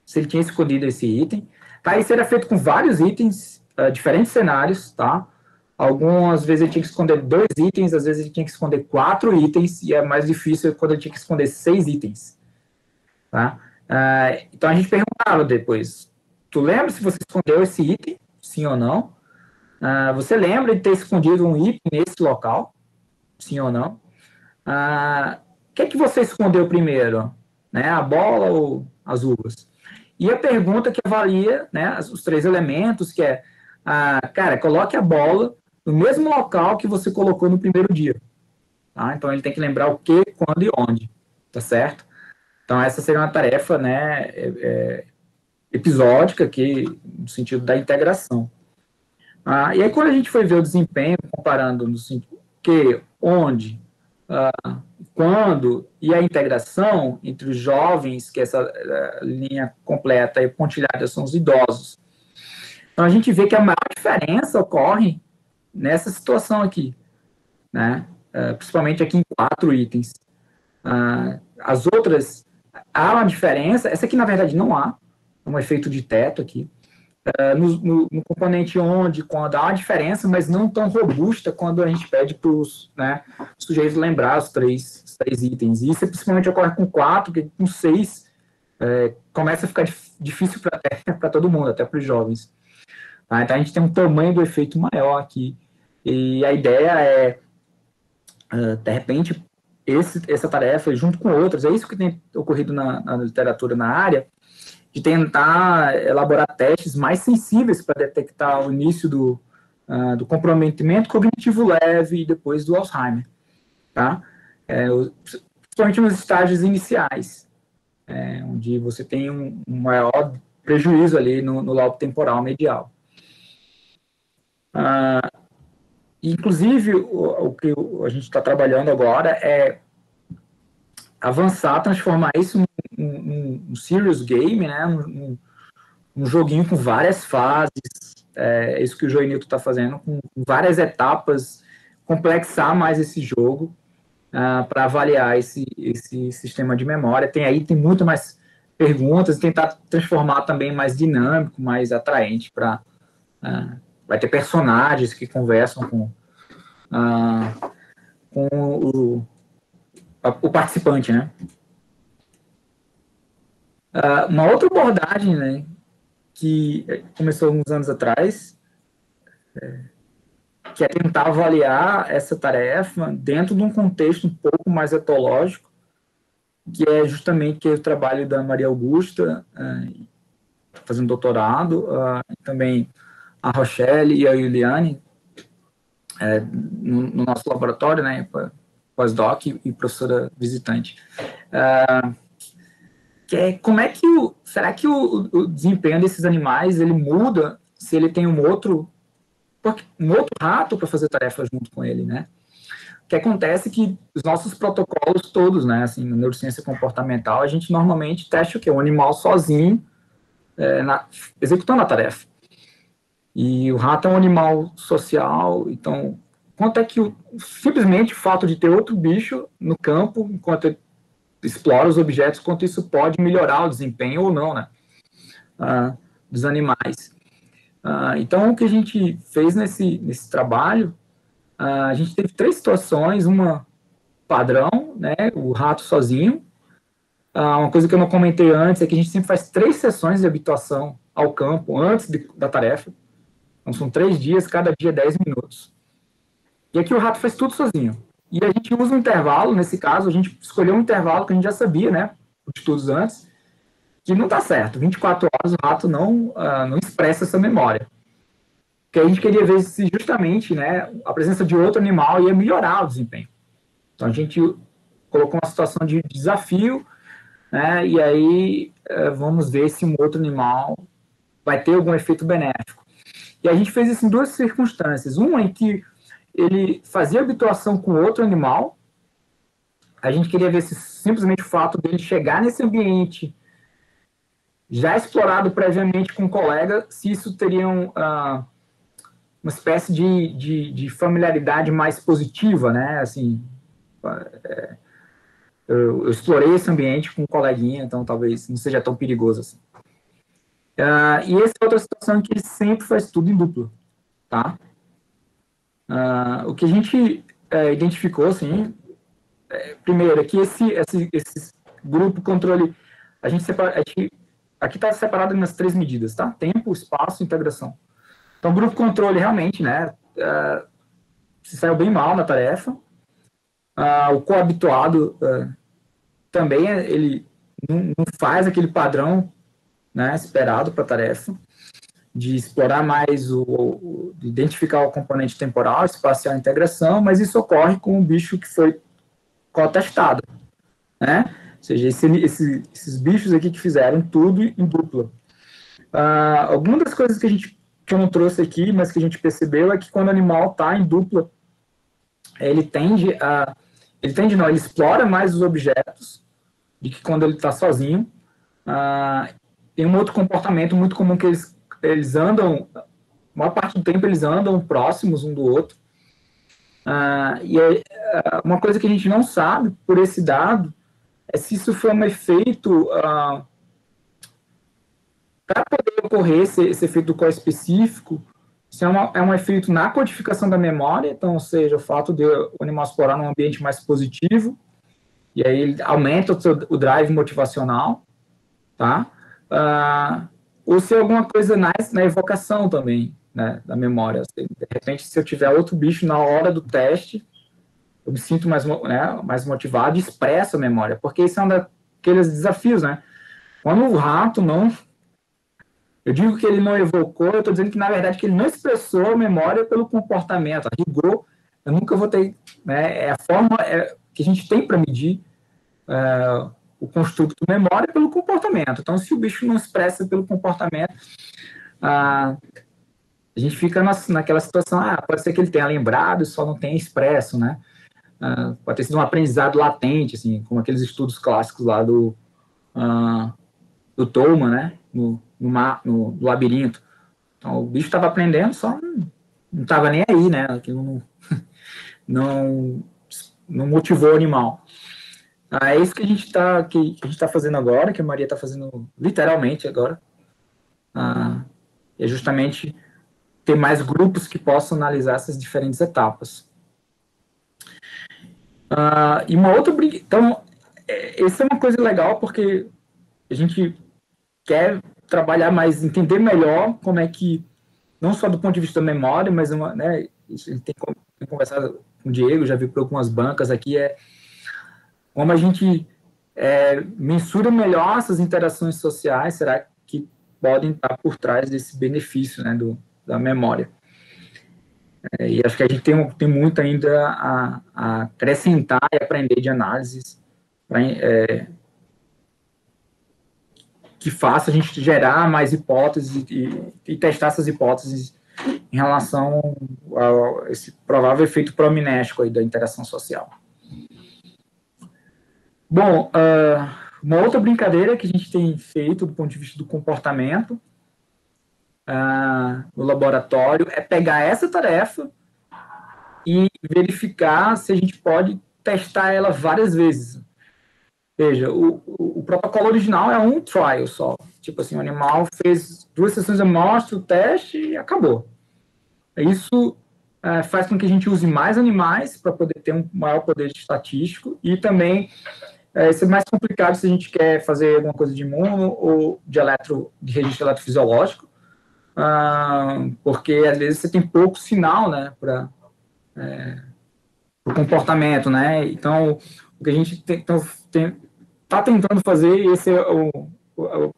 se ele tinha escondido esse item. Tá, isso era feito com vários itens, diferentes cenários, tá? Algumas vezes ele tinha que esconder 2 itens, às vezes ele tinha que esconder 4 itens, e é mais difícil quando ele tinha que esconder 6 itens. Tá? Então a gente perguntava depois, tu lembra se você escondeu esse item, sim ou não? Você lembra de ter escondido um item nesse local, sim ou não? O que é que você escondeu primeiro? Né, a bola ou as uvas? E a pergunta que avalia, né, os 3 elementos, que é, cara, coloque a bola no mesmo local que você colocou no primeiro dia. Tá? Então, ele tem que lembrar o que, quando e onde. Tá certo? Então, essa seria uma tarefa, né, episódica, aqui, no sentido da integração. E aí, quando a gente foi ver o desempenho, comparando no sentido que, onde, quando e a integração entre os jovens, que essa linha completa e pontilhada são os idosos. Então, a gente vê que a maior diferença ocorre nessa situação aqui, né? Principalmente aqui em 4 itens. As outras, há uma diferença, essa aqui na verdade não há, é um efeito de teto aqui. No componente onde, quando há uma diferença, mas não tão robusta quando a gente pede para os, né, sujeitos lembrar os três itens. E isso principalmente ocorre com 4, porque com 6 começa a ficar difícil para todo mundo, até para os jovens. Tá? Então a gente tem um tamanho do efeito maior aqui. E a ideia é, de repente, essa tarefa, junto com outras, é isso que tem ocorrido na literatura na área, de tentar elaborar testes mais sensíveis para detectar o início do comprometimento cognitivo leve e depois do Alzheimer, tá? Principalmente nos estágios iniciais, onde você tem um maior prejuízo ali no lobo temporal medial. Inclusive, o que a gente está trabalhando agora é avançar, transformar isso num serious game, né? Um joguinho com várias fases, isso que o Joenilton está fazendo, com várias etapas, complexar mais esse jogo para avaliar esse sistema de memória. Tem muito mais perguntas, tentar transformar também mais dinâmico, mais atraente para... vai ter personagens que conversam com o participante, né? Uma outra abordagem, né, que começou uns anos atrás, que é tentar avaliar essa tarefa dentro de um contexto um pouco mais etológico, que é justamente o trabalho da Maria Augusta, fazendo doutorado, também a Rochelle e a Juliane, no nosso laboratório, né, pós-doc e professora visitante. Que é como é que será que o desempenho desses animais ele muda se ele tem um outro rato para fazer tarefa junto com ele, né? O que acontece é que os nossos protocolos todos, né, assim, na neurociência comportamental, a gente normalmente testa o quê? Um animal sozinho, executando a tarefa. E o rato é um animal social, então, quanto é que simplesmente o fato de ter outro bicho no campo, enquanto ele explora os objetos, quanto isso pode melhorar o desempenho ou não, né, dos animais. Então, o que a gente fez nesse trabalho, a gente teve 3 situações, uma padrão, né, o rato sozinho. Uma coisa que eu não comentei antes é que a gente sempre faz 3 sessões de habituação ao campo antes da tarefa. Então, são 3 dias, cada dia 10 minutos. E aqui o rato faz tudo sozinho. E a gente usa um intervalo, nesse caso, a gente escolheu um intervalo que a gente já sabia, né, de estudos antes, que não está certo. 24 horas o rato não expressa essa memória. Porque a gente queria ver se justamente, né, a presença de outro animal ia melhorar o desempenho. Então a gente colocou uma situação de desafio, né, e aí vamos ver se um outro animal vai ter algum efeito benéfico. E a gente fez isso em 2 circunstâncias. Uma em que ele fazia habituação com outro animal. A gente queria ver se simplesmente o fato dele chegar nesse ambiente já explorado previamente com um colega, se isso teria uma espécie de familiaridade mais positiva, né? Assim, eu explorei esse ambiente com um coleguinha, então talvez não seja tão perigoso assim. E essa é outra situação em que ele sempre faz tudo em dupla, tá? O que a gente identificou, assim, primeiro, é que esse grupo controle, a gente separa, aqui está separado nas 3 medidas, tá? Tempo, espaço e integração. Então, o grupo controle realmente, né, se saiu bem mal na tarefa. O coabituado também, ele não faz aquele padrão, né, esperado para a tarefa, de explorar mais, de identificar o componente temporal, espacial e integração, mas isso ocorre com um bicho que foi cotestado, né? Ou seja, esses bichos aqui que fizeram tudo em dupla. Algumas das coisas que eu não trouxe aqui, mas que a gente percebeu, é que quando o animal está em dupla, ele explora mais os objetos do que quando ele está sozinho. Tem um outro comportamento muito comum que eles andam, a maior parte do tempo eles andam próximos um do outro. Uma coisa que a gente não sabe por esse dado é se isso foi um efeito para poder ocorrer esse efeito do coespecífico, se é um efeito na codificação da memória, então, ou seja, o fato de o animal explorar num ambiente mais positivo, e aí ele aumenta o drive motivacional, tá? Ou se é alguma coisa na evocação também, né, da memória. De repente, se eu tiver outro bicho na hora do teste, eu me sinto mais motivado e expresso a memória, porque isso é um daqueles desafios, né? Quando o rato não... Eu digo que ele não evocou, eu estou dizendo que, na verdade, que ele não expressou a memória pelo comportamento. A rigor, eu nunca vou ter... Né, é a forma que a gente tem para medir o construto memória pelo comportamento. Então, se o bicho não expressa pelo comportamento, a gente fica naquela situação, pode ser que ele tenha lembrado e só não tenha expresso, né? Pode ter sido um aprendizado latente, assim, como aqueles estudos clássicos lá do Tolman, né? No labirinto. Então, o bicho estava aprendendo, só não estava nem aí, né? Aquilo não motivou o animal. É isso que a gente está fazendo agora, que a Maria está fazendo literalmente agora. É justamente ter mais grupos que possam analisar essas diferentes etapas. E uma outra... Então, essa é uma coisa legal, porque a gente quer trabalhar mais, entender melhor como é que, não só do ponto de vista da memória, mas né, a gente tem conversado com o Diego, já vi por algumas bancas aqui, como a gente mensura melhor essas interações sociais, será que podem estar por trás desse benefício, né, da memória. E acho que a gente tem muito ainda a acrescentar e aprender de análises que faça a gente gerar mais hipóteses e testar essas hipóteses em relação a esse provável efeito prominético aí da interação social. Bom, uma outra brincadeira que a gente tem feito do ponto de vista do comportamento no laboratório é pegar essa tarefa e verificar se a gente pode testar ela várias vezes. Veja, o protocolo original é um trial só. Tipo assim, o animal fez 2 sessões de amostra, o teste e acabou. Isso faz com que a gente use mais animais para poder ter um maior poder estatístico e também isso é mais complicado se a gente quer fazer alguma coisa de imuno ou de registro eletrofisiológico, porque às vezes você tem pouco sinal, né, para o comportamento, né? Então, o que a gente está tentando fazer, esse é o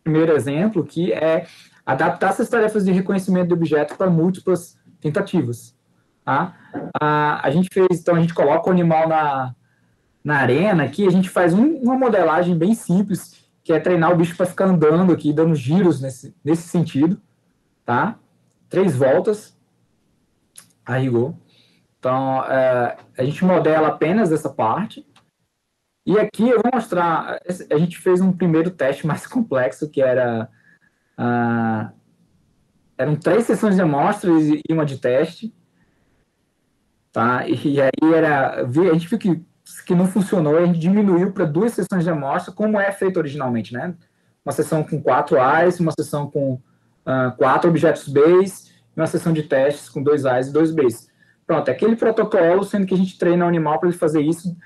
primeiro exemplo, que é adaptar essas tarefas de reconhecimento de objeto para múltiplas tentativas. Tá? A gente coloca o animal na arena aqui, a gente faz uma modelagem bem simples, que é treinar o bicho para ficar andando aqui, dando giros nesse sentido, tá? 3 voltas, a rigor. Então, a gente modela apenas essa parte. E aqui eu vou mostrar, a gente fez um primeiro teste mais complexo, que eram 3 sessões de amostras e uma de teste. Tá? E aí a gente viu que não funcionou, a gente diminuiu para 2 sessões de amostra, como é feito originalmente, né? Uma sessão com 4 A's, uma sessão com 4 objetos B's, e uma sessão de testes com 2 A's e 2 B's. Pronto, é aquele protocolo, sendo que a gente treina o animal para ele fazer isso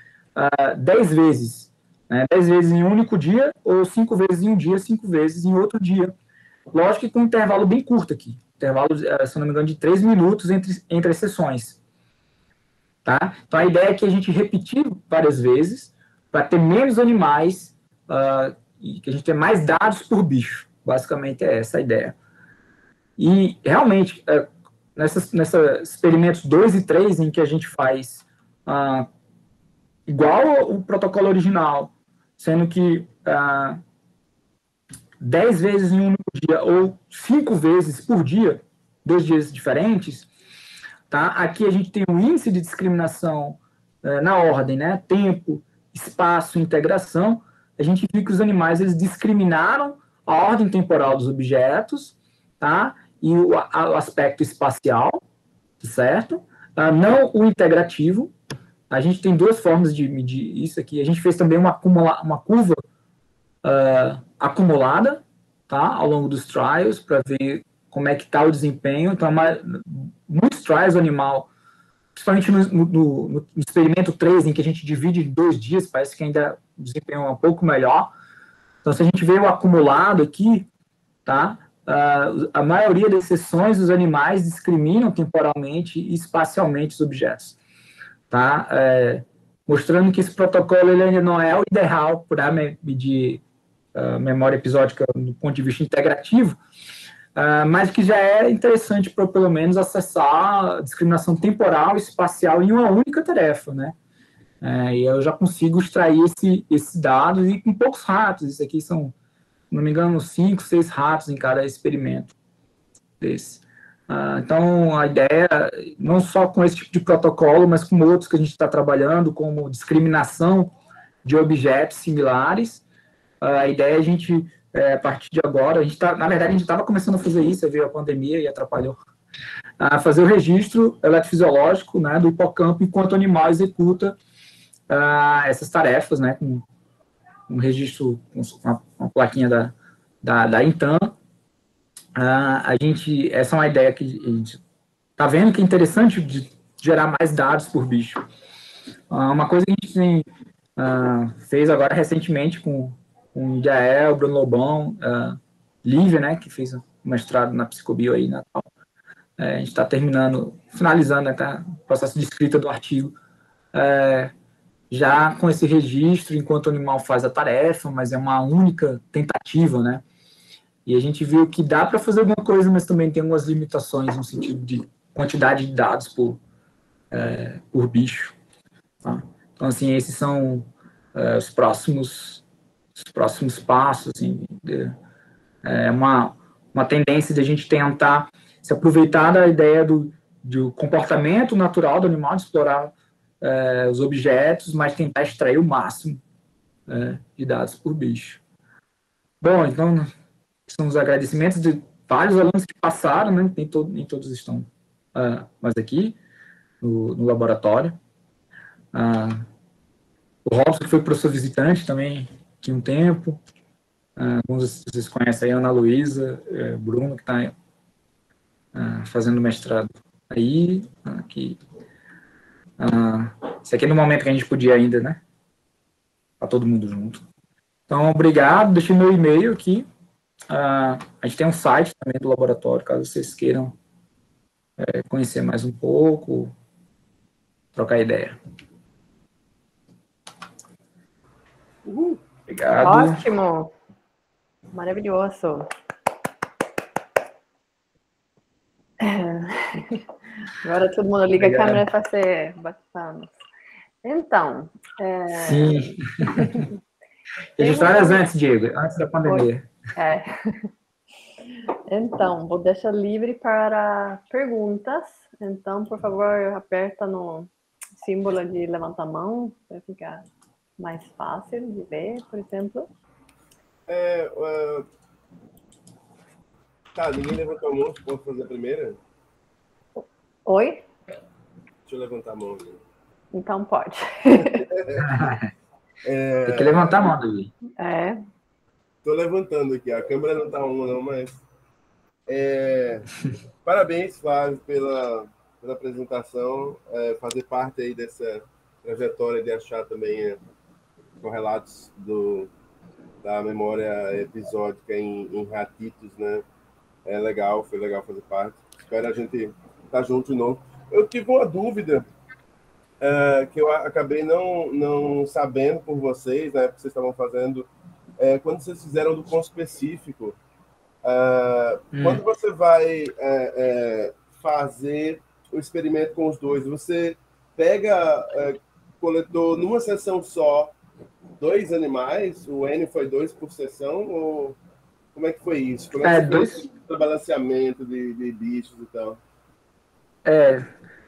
10 vezes. Né? 10 vezes em um único dia, ou 5 vezes em um dia, 5 vezes em outro dia. Lógico que com um intervalo bem curto aqui. Intervalo, se não me engano, de 3 minutos entre as sessões. Tá? Então, a ideia é que a gente repetir várias vezes para ter menos animais e que a gente tenha mais dados por bicho. Basicamente, é essa a ideia. E, realmente, nesses experimentos 2 e 3, em que a gente faz igual o protocolo original, sendo que 10 vezes em um único dia ou 5 vezes por dia, 2 dias diferentes, tá? Aqui a gente tem um índice de discriminação na ordem, né? Tempo, espaço, integração. A gente viu que os animais eles discriminaram a ordem temporal dos objetos, tá? E o aspecto espacial, certo? Não o integrativo. A gente tem 2 formas de medir isso aqui. A gente fez também uma curva acumulada, tá? Ao longo dos trials, para ver como é que está o desempenho. Então, muitos trials do animal, principalmente no experimento 3, em que a gente divide em 2 dias, parece que ainda o desempenho é um pouco melhor. Então, se a gente vê o acumulado aqui, tá? A maioria das sessões, os animais discriminam temporalmente e espacialmente os objetos. Tá? Mostrando que esse protocolo ele ainda não é o ideal para medir memória episódica do ponto de vista integrativo, mas que já é interessante para, pelo menos, acessar a discriminação temporal e espacial em uma única tarefa, né? E eu já consigo extrair esses dados e com poucos ratos. Isso aqui são, se não me engano, 5, 6 ratos em cada experimento desse. Então, a ideia, não só com esse tipo de protocolo, mas com outros que a gente está trabalhando, como discriminação de objetos similares, a ideia é a gente, a partir de agora, na verdade, a gente estava começando a fazer isso, veio a pandemia e atrapalhou, a fazer o registro eletrofisiológico, né, do hipocampo enquanto o animal executa essas tarefas, né, com um registro, com uma plaquinha da Intan. Essa é uma ideia que a gente está vendo que é interessante de gerar mais dados por bicho. Uma coisa que a gente fez agora recentemente com com o Jael, Bruno Lobão, Lívia, né, que fez o mestrado na Psicobio aí, Natal. A gente está finalizando, né, tá, o processo de escrita do artigo, já com esse registro, enquanto o animal faz a tarefa, mas é uma única tentativa, né? E a gente viu que dá para fazer alguma coisa, mas também tem algumas limitações no sentido de quantidade de dados por bicho. Tá? Então, assim, esses são os próximos passos. Assim, é uma tendência de a gente tentar se aproveitar da ideia do comportamento natural do animal, de explorar os objetos, mas tentar extrair o máximo de dados por bicho. Bom, então, são os agradecimentos de vários alunos que passaram, né? Nem todos estão mais aqui no laboratório. O Robson, que foi professor visitante também, aqui um tempo. Alguns de vocês conhecem aí, a Ana Luísa, Bruno, que está fazendo mestrado aí. Aqui. Esse aqui é no momento que a gente podia ainda, né? Tá todo mundo junto. Então, obrigado. Deixei meu e-mail aqui. A gente tem um site também do laboratório, caso vocês queiram conhecer mais um pouco, trocar ideia. Obrigado. Ótimo. Maravilhoso. Agora todo mundo liga a câmera para ser bastante. Então. Sim. Registradas antes, Diego, antes da pandemia. Então, vou deixar livre para perguntas. Então, por favor, aperta no símbolo de levantar a mão para ficar mais fácil de ver, por exemplo. Tá, ninguém levantou a mão, posso fazer a primeira? Oi? Deixa eu levantar a mão. Então pode. Tem que levantar a mão, Davi. Tô levantando aqui, a câmera não tá uma não, mas... Parabéns, Flávio, pela apresentação, fazer parte aí dessa trajetória de achar também correlatos da memória episódica em ratitos, né? Foi legal fazer parte. Espero a gente estar junto de novo. Eu tive uma dúvida que eu acabei não sabendo por vocês, né? Porque vocês estavam fazendo, quando vocês fizeram do conspecífico, quando você vai fazer o experimento com os dois, você coletou numa sessão só 2 animais? O N foi 2 por sessão? Ou como é que foi isso? Como é que foi o balanceamento de bichos e tal?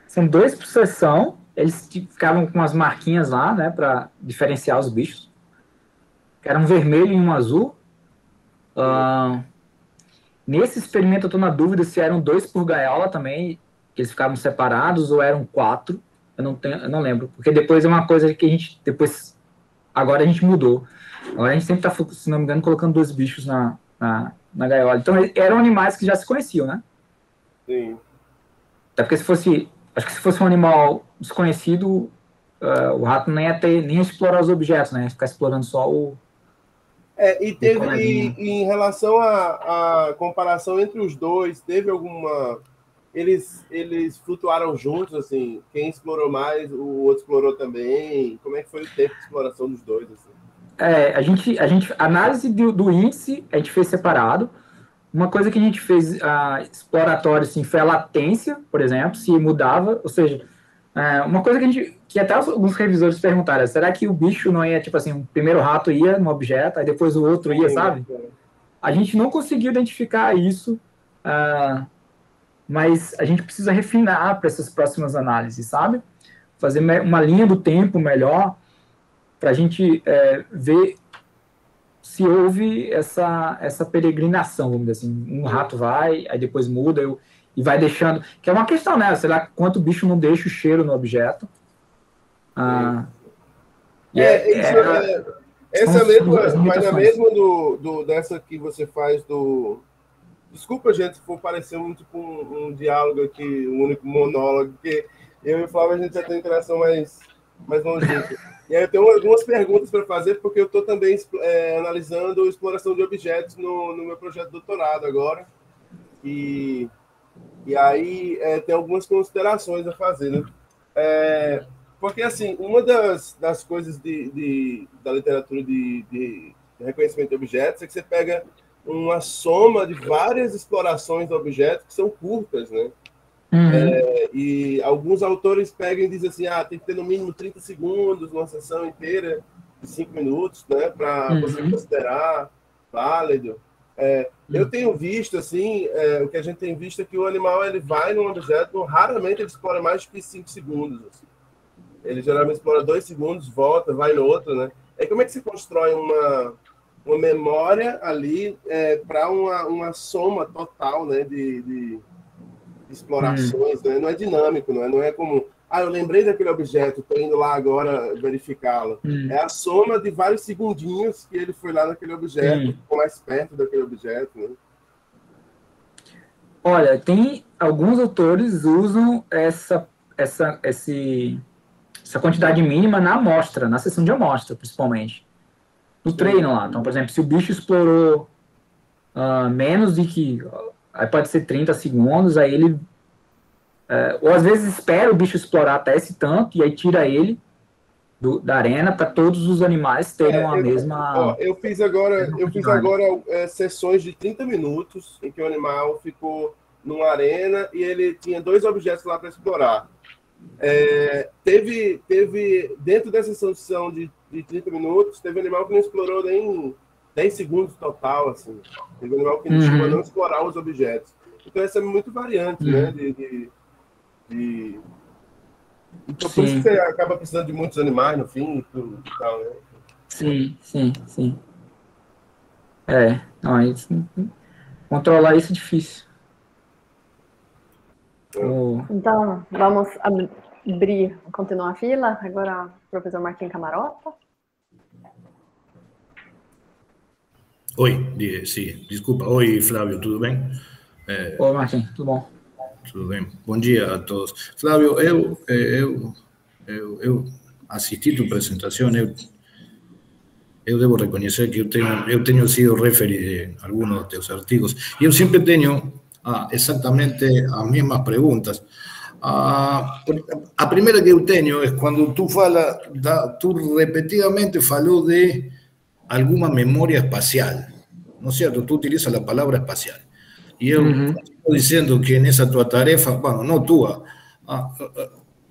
São 2 por sessão. Eles ficavam com umas marquinhas lá, né, para diferenciar os bichos. Era um vermelho e um azul. Nesse experimento eu estou na dúvida se eram 2 por gaiola também, que eles ficavam separados, ou eram 4. Eu não lembro, porque depois é uma coisa que agora a gente mudou. Agora a gente sempre está, se não me engano, colocando 2 bichos na gaiola. Então eram animais que já se conheciam, né? Sim. Até porque acho que se fosse um animal desconhecido, o rato nem ia explorar os objetos, né? Ia ficar explorando só o... em relação à comparação entre os dois, teve alguma... Eles flutuaram juntos, assim? Quem explorou mais, o outro explorou também? Como é que foi o tempo de exploração dos dois, assim? A análise do índice, a gente fez separado. Uma coisa que a gente fez exploratório, assim, foi a latência, por exemplo, se mudava, ou seja, uma coisa que até alguns revisores perguntaram, será que o bicho não ia, tipo assim, o primeiro rato ia no objeto, aí depois o outro ia, sabe? A gente não conseguiu identificar isso, mas a gente precisa refinar para essas próximas análises, sabe? Fazer uma linha do tempo melhor para a gente ver se houve essa peregrinação, vamos dizer assim. Um rato vai, aí depois muda e vai deixando... Que é uma questão, né? Sei lá, quanto bicho não deixa o cheiro no objeto. Essa mesma, vai na mesma dessa que você faz do... Desculpa, gente, se for parecer muito com um diálogo aqui, um único monólogo, porque eu e o Flávio, a gente já tem interação mais mais longínquo. E aí eu tenho algumas perguntas para fazer, porque eu estou também analisando exploração de objetos no meu projeto de doutorado agora. E aí tem algumas considerações a fazer, né? Porque, assim, uma das coisas da literatura de reconhecimento de objetos é que você pega uma soma de várias explorações de objetos que são curtas, né? E alguns autores pegam e dizem assim, tem que ter no mínimo 30 segundos, uma sessão inteira de 5 minutos, né? Para você considerar válido. Eu tenho visto, assim, o que a gente tem visto é que o animal ele vai num objeto, raramente ele explora mais de 5 segundos. Assim. Ele geralmente explora 2 segundos, volta, vai no outro, né? Aí como é que se constrói uma memória ali para uma soma total, né, de explorações, né? Não é dinâmico, não é como, eu lembrei daquele objeto, estou indo lá agora verificá-lo. É a soma de vários segundinhos que ele foi lá naquele objeto, ficou mais perto daquele objeto, né? Olha, tem alguns autores usam essa quantidade mínima na amostra, na sessão de amostra, principalmente. No treino lá. Então, por exemplo, se o bicho explorou menos de que... Aí pode ser 30 segundos, aí ele... ou às vezes espera o bicho explorar até esse tanto, e aí tira ele da arena para todos os animais terem a mesma... Eu fiz agora sessões de 30 minutos, em que o animal ficou numa arena e ele tinha 2 objetos lá para explorar. Teve dentro dessa sessão de 30 minutos, teve animal que não explorou nem 10 segundos total, assim. Teve animal que chegou a não explorar os objetos. Então, essa é muito variante, né? Então, por isso que você acaba precisando de muitos animais no fim e tal, né? Sim. Controlar isso é difícil. Então, vamos continuar a fila. Agora, o professor Martim Camarota. Oi, sim, desculpa. Oi, Flávio, tudo bem? Oi, Martim, tudo bom? Tudo bem. Bom dia a todos. Flávio, eu assisti a tua apresentação, eu devo reconhecer que eu tenho sido referee de alguns dos teus artigos, e eu sempre tenho exatamente as mesmas perguntas. A primeira que eu tenho é quando tu repetidamente falou de alguma memória espacial, ¿no es cierto? Tú utilizas la palabra espacial. Y yo estoy diciendo que en esa tua tarefa, bueno, no tua,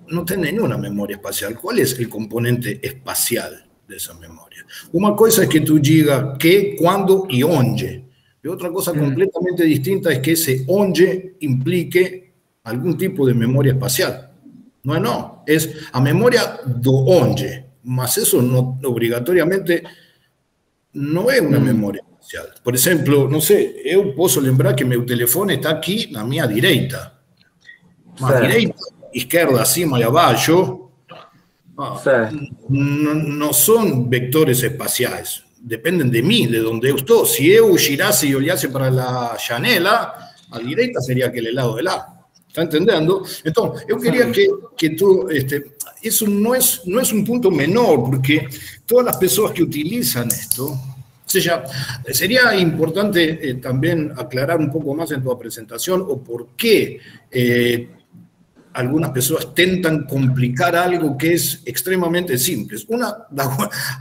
no tiene ninguna memoria espacial. ¿Cuál es el componente espacial de esa memoria? Una cosa es que tú digas qué, cuándo y onde. Y otra cosa completamente distinta es que ese onde implique algún tipo de memoria espacial. No, es a memoria do onde, mas eso no obrigatoriamente não é uma memória espacial. Por exemplo, não sei, eu posso lembrar que meu telefone está aqui na minha direita. Mas direita, esquerda, acima e abaixo, não são vectores espaciais. Dependem de mim, de onde eu estou. Se eu girasse e olhasse para a janela, a direita seria aquele lado de lá. ¿Está entendendo? Então, eu queria que tu... Isso não é um ponto menor, porque todas as pessoas que utilizam isto... Ou seja, seria importante também aclarar um pouco mais em tua apresentação o porquê algumas pessoas tentam complicar algo que é extremamente simples.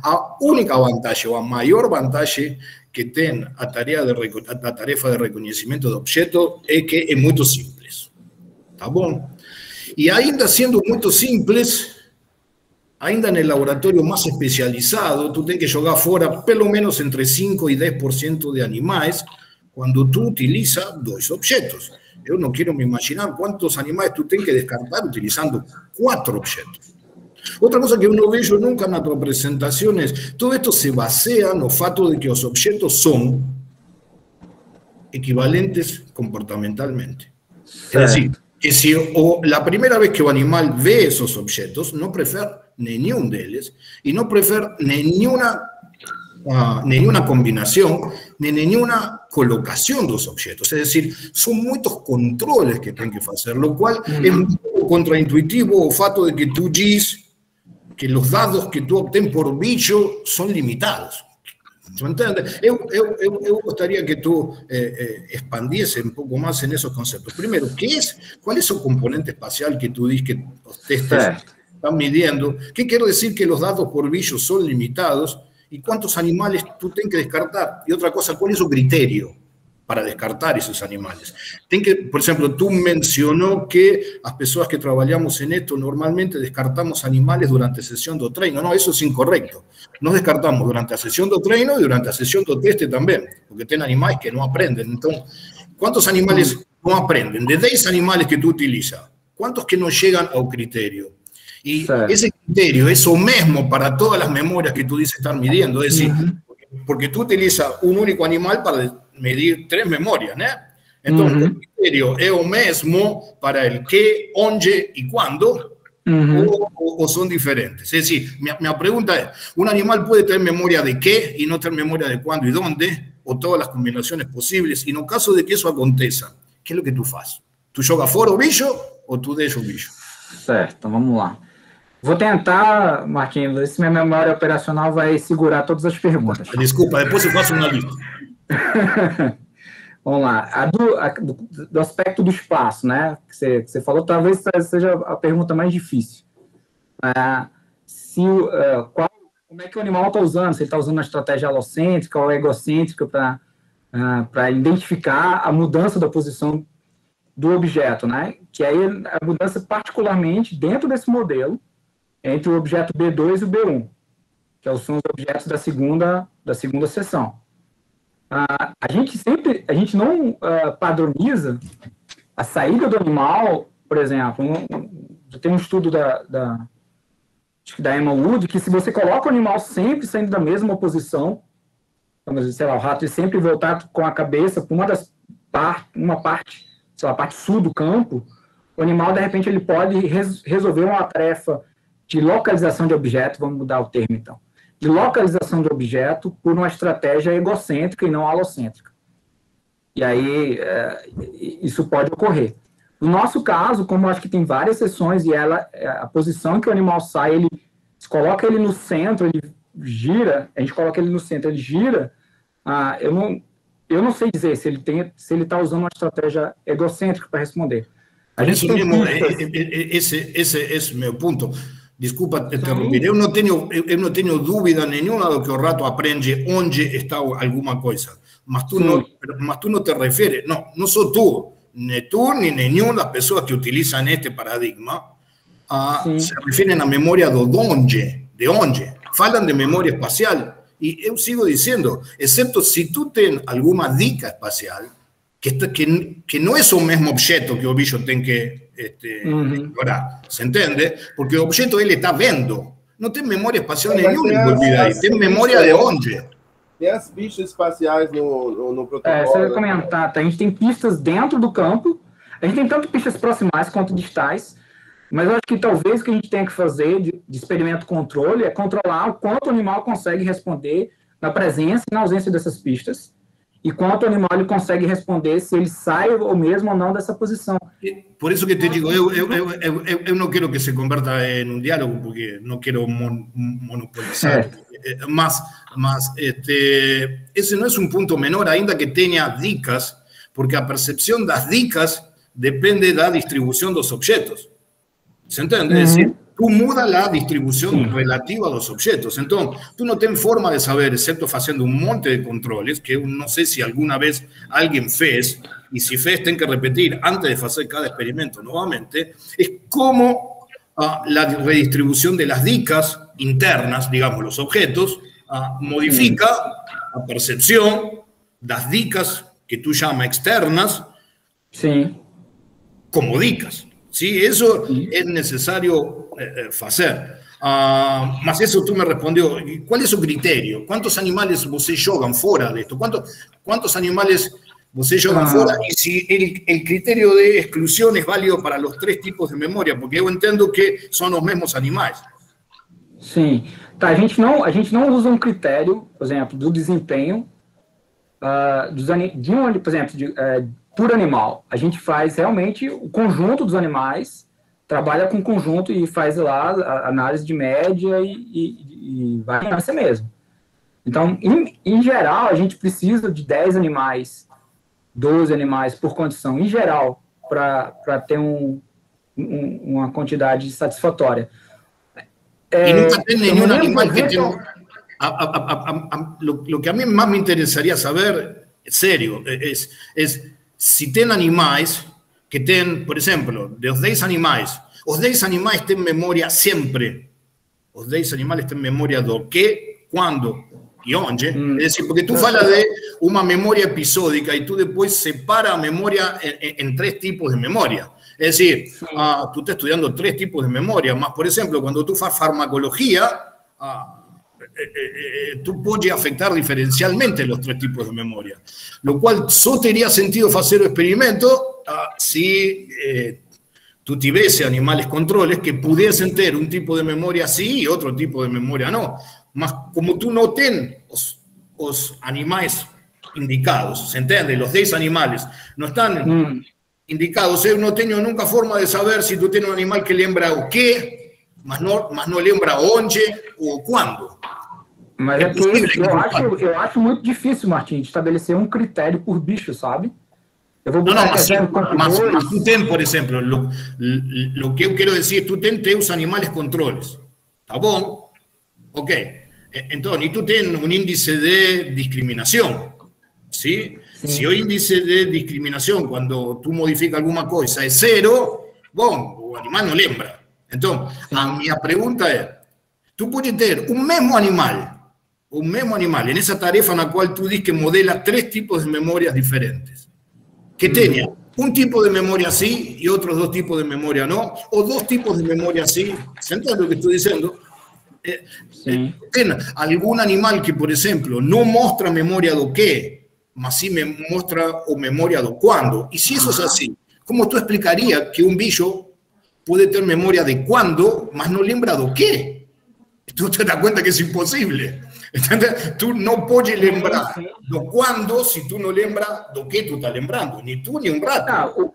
A única vantagem, ou a maior vantagem que tem a tarefa de reconhecimento de objetos é que é muito simples. Tá bom? E ainda sendo muito simples, ainda no laboratório mais especializado, tu tens que jogar fora pelo menos entre 5 e 10% de animais quando tu utiliza 2 objetos. Eu não quero me imaginar quantos animais tu tens que descartar utilizando 4 objetos. Outra coisa que eu não vejo nunca na tua apresentação é tudo isto se baseia no fato de que os objetos são equivalentes comportamentalmente. É decir, que si la primera vez que el animal ve esos objetos, no prefiere ninguno de ellos y no prefiere ninguna combinación ni ninguna colocación de los objetos. Es decir, son muchos controles que tienen que hacer, lo cual es un poco contraintuitivo o fato de que tú dices que los dados que tú obtén por bicho son limitados. ¿Me entiendes? Yo gustaría que tú expandiese un poco más en esos conceptos. Primero, ¿cuál es el componente espacial que tú dices que los testes están midiendo? ¿Qué quiere decir que los datos por bicho son limitados? ¿Y cuántos animales tú tienes que descartar? Y otra cosa, ¿cuál es su criterio para descartar esos animales? Por ejemplo, tú mencionó que las personas que trabajamos en esto normalmente descartamos animales durante sesión de treino. No, eso es incorrecto. Nos descartamos durante la sesión de treino y durante la sesión de teste también, porque tienen animales que no aprenden. Entonces, ¿cuántos animales no aprenden? De 10 animales que tú utilizas, ¿cuántos que no llegan a un criterio? Y ese criterio es lo mismo para todas las memorias que tú dices estar midiendo. Es decir, porque tú utilizas un único animal para medir 3 memorias, ¿no? Entonces, el criterio es lo mismo para el qué, dónde y cuándo, o son diferentes. Es decir, mi pregunta es, ¿un animal puede tener memoria de qué y no tener memoria de cuándo y dónde? O todas las combinaciones posibles. Y en el caso de que eso aconteça, ¿qué es lo que tú haces? ¿Tú jogas fora o bicho ou tu deixa o bicho? Certo, vamos lá. Vou tentar, Marquinhos, ver se minha memória operacional vai segurar todas as perguntas. Desculpa, depois eu faço uma lista. Vamos lá. Do aspecto do espaço, né? Que você falou, talvez seja a pergunta mais difícil. Como é que o animal está usando? Se ele está usando a estratégia alocêntrica ou egocêntrica para identificar a mudança da posição do objeto, né? Que aí a mudança particularmente dentro desse modelo entre o objeto B2 e o B1, que são os objetos da segunda seção. A gente não padroniza a saída do animal, por exemplo, tem um estudo acho que da Emma Wood, que se você coloca o animal sempre saindo da mesma posição, então, sei lá, o rato sempre voltar com a cabeça para uma parte, sei lá, a parte sul do campo, o animal, de repente, ele pode resolver uma tarefa de localização de objeto, vamos mudar o termo, então, de localização de objeto por uma estratégia egocêntrica e não alocêntrica. E aí, isso pode ocorrer. No nosso caso, como eu acho que tem várias sessões e a posição que o animal sai, se coloca ele no centro, ele gira, a gente coloca ele no centro, ele gira, eu não sei dizer se ele está usando uma estratégia egocêntrica para responder. Isso mesmo, esse é o meu ponto. Desculpa te interrumpir. Eu não tenho dúvida nenhuma do que o rato aprende onde está alguma coisa. Mas tu não te refieres, não sou tu, nem tu, nem nenhuma das pessoas que utilizam este paradigma se refieren a memória do de onde. Falam de memória espacial. E eu sigo dizendo, exceto se tu tens alguma dica espacial, que não é o mesmo objeto que o bicho tem que explorar, ¿se entende? Porque o objeto ele está vendo, não tem memória espacial nenhuma envolvida aí, tem memória de onde. Tem as pistas espaciais no protocolo. Você vai comentar, a gente tem pistas dentro do campo, a gente tem tanto pistas proximais quanto distais, mas eu acho que talvez o que a gente tenha que fazer de experimento controle é controlar o quanto o animal consegue responder na presença e na ausência dessas pistas, e quanto o animal ele consegue responder se ele sai ou mesmo ou não dessa posição. Por isso que te digo, eu não quero que se converta em um diálogo, porque não quero monopolizar. Mas esse não é um ponto menor, ainda que tenha dicas, porque a percepção das dicas depende da distribuição dos objetos. ¿Se entiende? Es decir, tú mudas la distribución relativa a los objetos. Entonces, tú no tienes forma de saber, excepto haciendo un monte de controles, que no sé si alguna vez alguien fez, y si fez, tienen que repetir antes de hacer cada experimento nuevamente, es cómo la redistribución de las dicas internas, digamos, los objetos, modifica la percepción de las dicas que tú llamas externas como dicas. Sí, eso es necesario hacer. Mas eso tú me respondió. ¿Cuál es su criterio? ¿Cuántos animales você jogan fuera de esto? ¿Cuántos animales você jogan fuera? Y si el criterio de exclusión es válido para los 3 tipos de memoria, porque yo entiendo que son los mismos animais. Sim. Tá, a gente não usa um critério, por exemplo, do desempenho por exemplo, por animal. A gente faz realmente o conjunto dos animais trabalha com conjunto e faz lá a análise de média e variância mesmo. Então, em geral, a gente precisa de 10 animais, 12 animais por condição, em geral, para ter uma quantidade satisfatória. Y nunca tiene ningún animal que tenga... Lo que a mí más me interesaría saber, serio, es si ten animais que ten, por exemplo, de os 10 animais, os 10 animais têm memória sempre. Os 10 animais têm memória do que, quando e onde. Es decir, porque tú falas de una memoria episódica y tú después separas memoria en 3 tipos de memoria. Es decir, tú estás estudiando 3 tipos de memoria, más por ejemplo, cuando tú haces farmacología, tú puedes afectar diferencialmente los 3 tipos de memoria. Lo cual solo tendría sentido hacer el experimento si tú tivesse animales controles que pudiesen tener un tipo de memoria sí y otro tipo de memoria no. Mas como tú no ten os animales indicados, ¿se entiende? Los 10 animales no están indicados. Yo no tengo nunca forma de saber si tú tienes un animal que lembra o qué, mas no lembra onde ou quando. Mas eu acho muito difícil, Martim, de estabelecer um critério por bicho, sabe? Eu vou botar mas tú ten, por ejemplo, lo que yo quiero decir, tú ten teus animales controles. ¿Está bom? Ok. Entonces, y tú tienes un índice de discriminación, ¿sí? Si el índice de discriminación, cuando tú modificas alguna cosa, es 0, o animal no lembra. Entonces, mi pregunta es, tú puedes tener un mismo animal, en esa tarefa en la cual tú dices que modela 3 tipos de memorias diferentes, que tenga un tipo de memoria sí y otros 2 tipos de memoria no, o 2 tipos de memoria sí. ¿Se entiende lo que estoy diciendo? Ten algún animal que, por ejemplo, no muestra memoria do qué, mas sí me muestra o memoria do cuándo. Y si eso es así, ¿cómo tú explicarías que un bicho puede tener memoria de cuándo, mas no lembra do qué? Tú te das cuenta que es imposible. ¿Entendés? Tú no puedes lembrar do cuándo si tú no lembras do qué tú estás lembrando, ni tú ni un rato.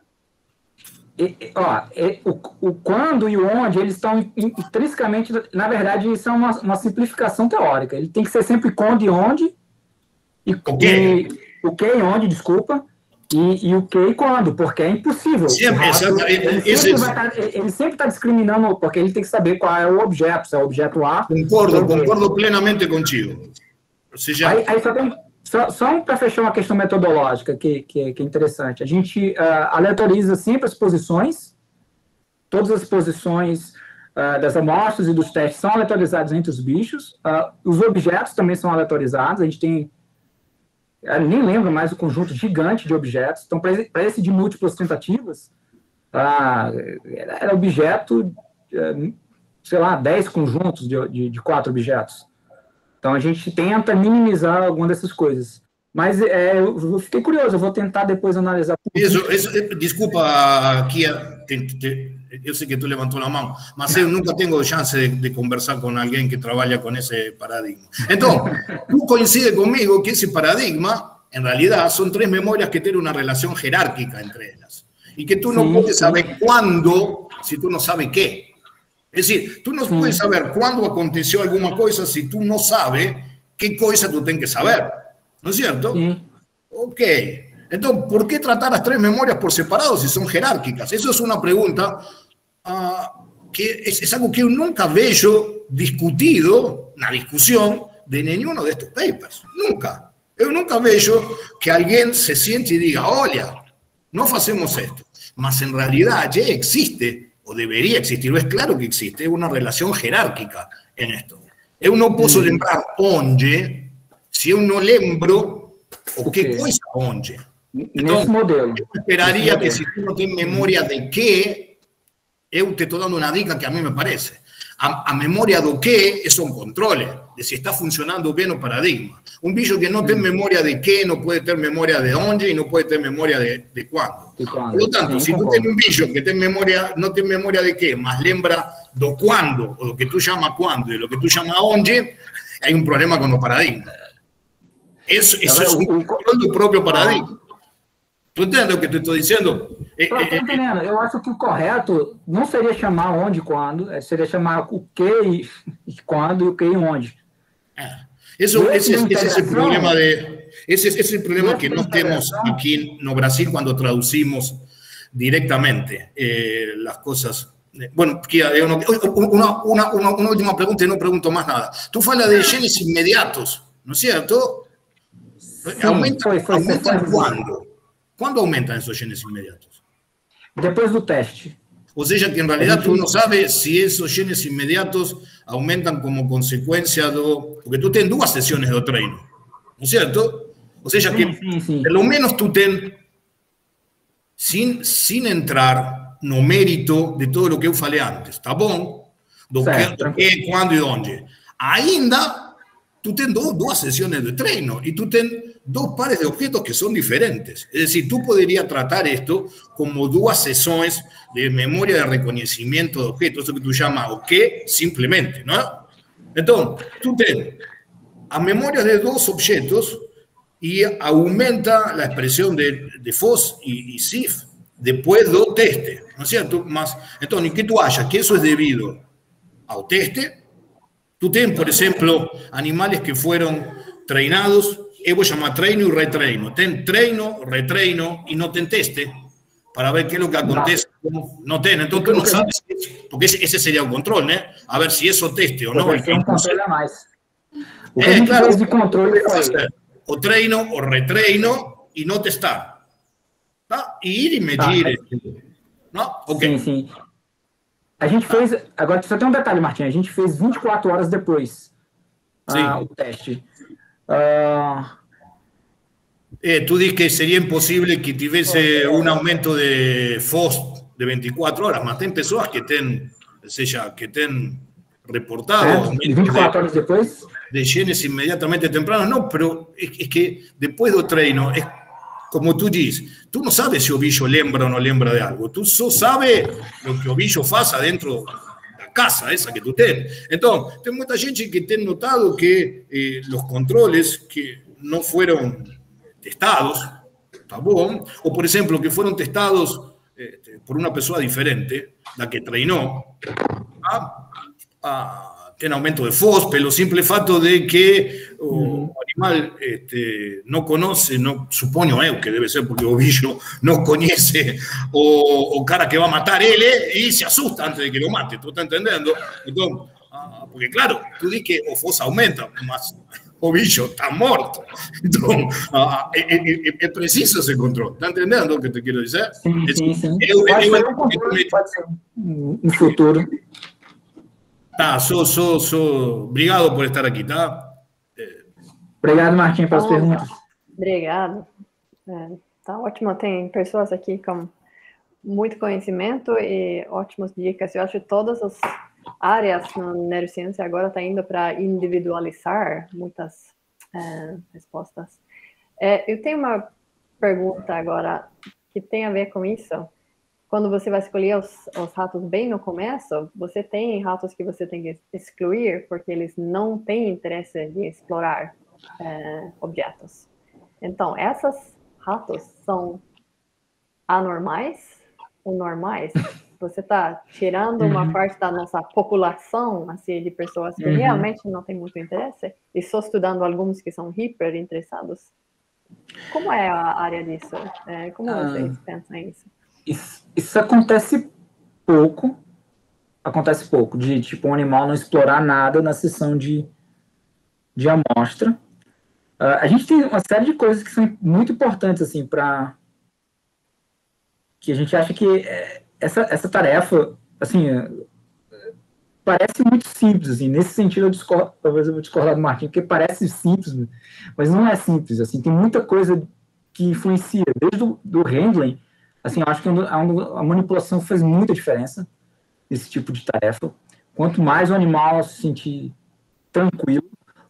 O quando e o onde, eles estão intrinsecamente, na verdade, são uma simplificação teórica. Ele tem que ser sempre quando e onde, e o que e onde, desculpa, e o que e quando, porque é impossível. Ele sempre está discriminando, porque ele tem que saber qual é o objeto, se é o objeto A. Concordo plenamente contigo. Aí só para fechar uma questão metodológica que é interessante, a gente aleatoriza sempre as posições, todas as posições das amostras e dos testes são aleatorizadas entre os bichos, os objetos também são aleatorizados, a gente tem, nem lembro mais o conjunto gigante de objetos, então para esse de múltiplas tentativas, era objeto, sei lá, 10 conjuntos de 4 objetos. Então, a gente tenta minimizar alguma dessas coisas. Mas eu fiquei curioso, eu vou tentar depois analisar. Desculpa, Kia, eu sei que tu levantou a mão, mas eu nunca tenho chance de conversar com alguém que trabalha com esse paradigma. Então, tu coincide comigo que esse paradigma, en realidad, son 3 memorias que tienen una relación jerárquica entre ellas. Y que tú no puedes saber cuándo si tú no sabes qué. Es decir, tú no puedes saber cuándo aconteció alguna cosa si tú no sabes qué cosa tú tienes que saber. ¿No es cierto? Ok. Entonces, ¿por qué tratar las 3 memorias por separado si son jerárquicas? Eso es una pregunta que es algo que yo nunca veo discutido, una discusión de ninguno de estos papers. Nunca. Yo nunca veo que alguien se siente y diga, oye, no hacemos esto. Mas en realidad ya existe, o debería existir, es claro que existe, una relación jerárquica en esto. Yo no puedo lembrar onde si yo no lembro o qué cosa onde. Entonces, yo esperaría que si tú no tienes memoria de qué, yo te estoy dando una dica que a mí me parece. A memoria do qué es un control de si está funcionando bien o paradigma. Un bicho que no tiene memoria de qué no puede tener memoria de dónde y no puede tener memoria de cuándo. Por lo tanto, si tú tienes un bicho que no tiene memoria de qué, más lembra do cuándo, o lo que tú llamas cuándo y lo que tú llamas dónde, hay un problema con los paradigmas. Eso es un control del propio paradigma. Tu entende o que eu estou dizendo? Estou entendendo. Eu acho que o correto não seria chamar onde e quando, seria chamar o que e quando, e o que e onde. Ese es el problema ese es el problema que no tenemos aquí en Brasil cuando traducimos directamente las cosas. Bueno, una última pregunta y no pregunto más nada. Tú hablas de genes inmediatos, ¿no es cierto? Sim, ¿Aumentan cuándo? ¿Cuándo aumentan esos genes inmediatos? Depois do teste. O sea que en realidad tú no sabes si esos genes inmediatos aumentan como consecuencia porque tú tienes 2 sesiones de treino, ¿no es cierto? O sea que por lo menos tú ten, sin entrar no mérito de todo lo que eu falei antes, tá bom? Do que, quando e onde. Ainda tú tienes 2 sesiones de treino y tú tienes 2 pares de objetos que son diferentes. Es decir, tú podrías tratar esto como 2 sesiones de memoria de reconocimiento de objetos, eso que tú llamas o qué, simplemente, ¿no? Entonces, tú tienes a memoria de 2 objetos y aumenta la expresión de FOS y CIF después del teste, ¿no es cierto? Entonces, ¿qué tú hayas? Que eso es debido al teste. Tú tienes, por ejemplo, animales que fueron treinados, voy a llamar treino y retreino. Ten treino, retreino y no ten teste para ver qué es lo que acontece. No ten, entonces tú no sabes, porque ese sería un control, ¿eh? A ver si eso teste o no. Porque un control a más. O que claro, de controle o treino o retreino y no testar. ¿No? Y ir y medir. ¿No? Okay. Sim. A gente fez... Agora, só tem um detalhe, Martim. A gente fez 24 horas depois o teste. Tú dices que sería imposible que tuviese un aumento de FOS de 24 horas, mas tem pessoas que ten reportado 24 horas depois de genes inmediatamente tempranos. No, pero es que después del treino, es como tú dices, tú no sabes si o bicho lembra o no lembra de algo, tú solo sabes lo que o bicho faça dentro da casa esa que tú tienes. Entonces, hay mucha gente que te ha notado que los controles que no fueron testados, ¿está bom? O por ejemplo, que fueron testados por una persona diferente, la que treinó, tiene aumento de FOS, pelo simple fato de que o animal no conoce, supongo que debe ser porque o bicho no conoce o cara que va a matar él y se asusta antes de que lo mate, ¿tú estás entendiendo? Entonces, porque claro, tú dices que o FOS aumenta, más o bicho está muerto. Entonces, es preciso ese control. ¿Estás entendiendo lo que te quiero decir? Sim. Pode ser um futuro. Tá, obrigado por estar aqui, tá? Obrigado, Martim, pelas perguntas. Obrigado. Tá ótimo, tem pessoas aqui com muito conhecimento e ótimas dicas. Eu acho que todas as áreas na neurociência agora estão indo para individualizar muitas respostas. Eu tenho uma pergunta agora que tem a ver com isso. Quando você vai escolher os ratos bem no começo, você tem ratos que você tem que excluir porque eles não têm interesse de explorar objetos. Então, esses ratos são anormais ou normais? Você está tirando uma parte da nossa população assim, de pessoas que realmente não têm muito interesse e só estudando alguns que são hiper interessados? Como é a área disso? Como vocês pensam nisso? Isso acontece pouco, de tipo um animal não explorar nada na sessão de amostra. A gente tem uma série de coisas que são muito importantes assim para que a gente acha que essa tarefa assim parece muito simples assim, nesse sentido talvez eu vou discordar do Martim, porque parece simples, mas não é simples assim, tem muita coisa que influencia desde do handling. Assim, eu acho que a manipulação faz muita diferença nesse tipo de tarefa. Quanto mais o animal se sentir tranquilo,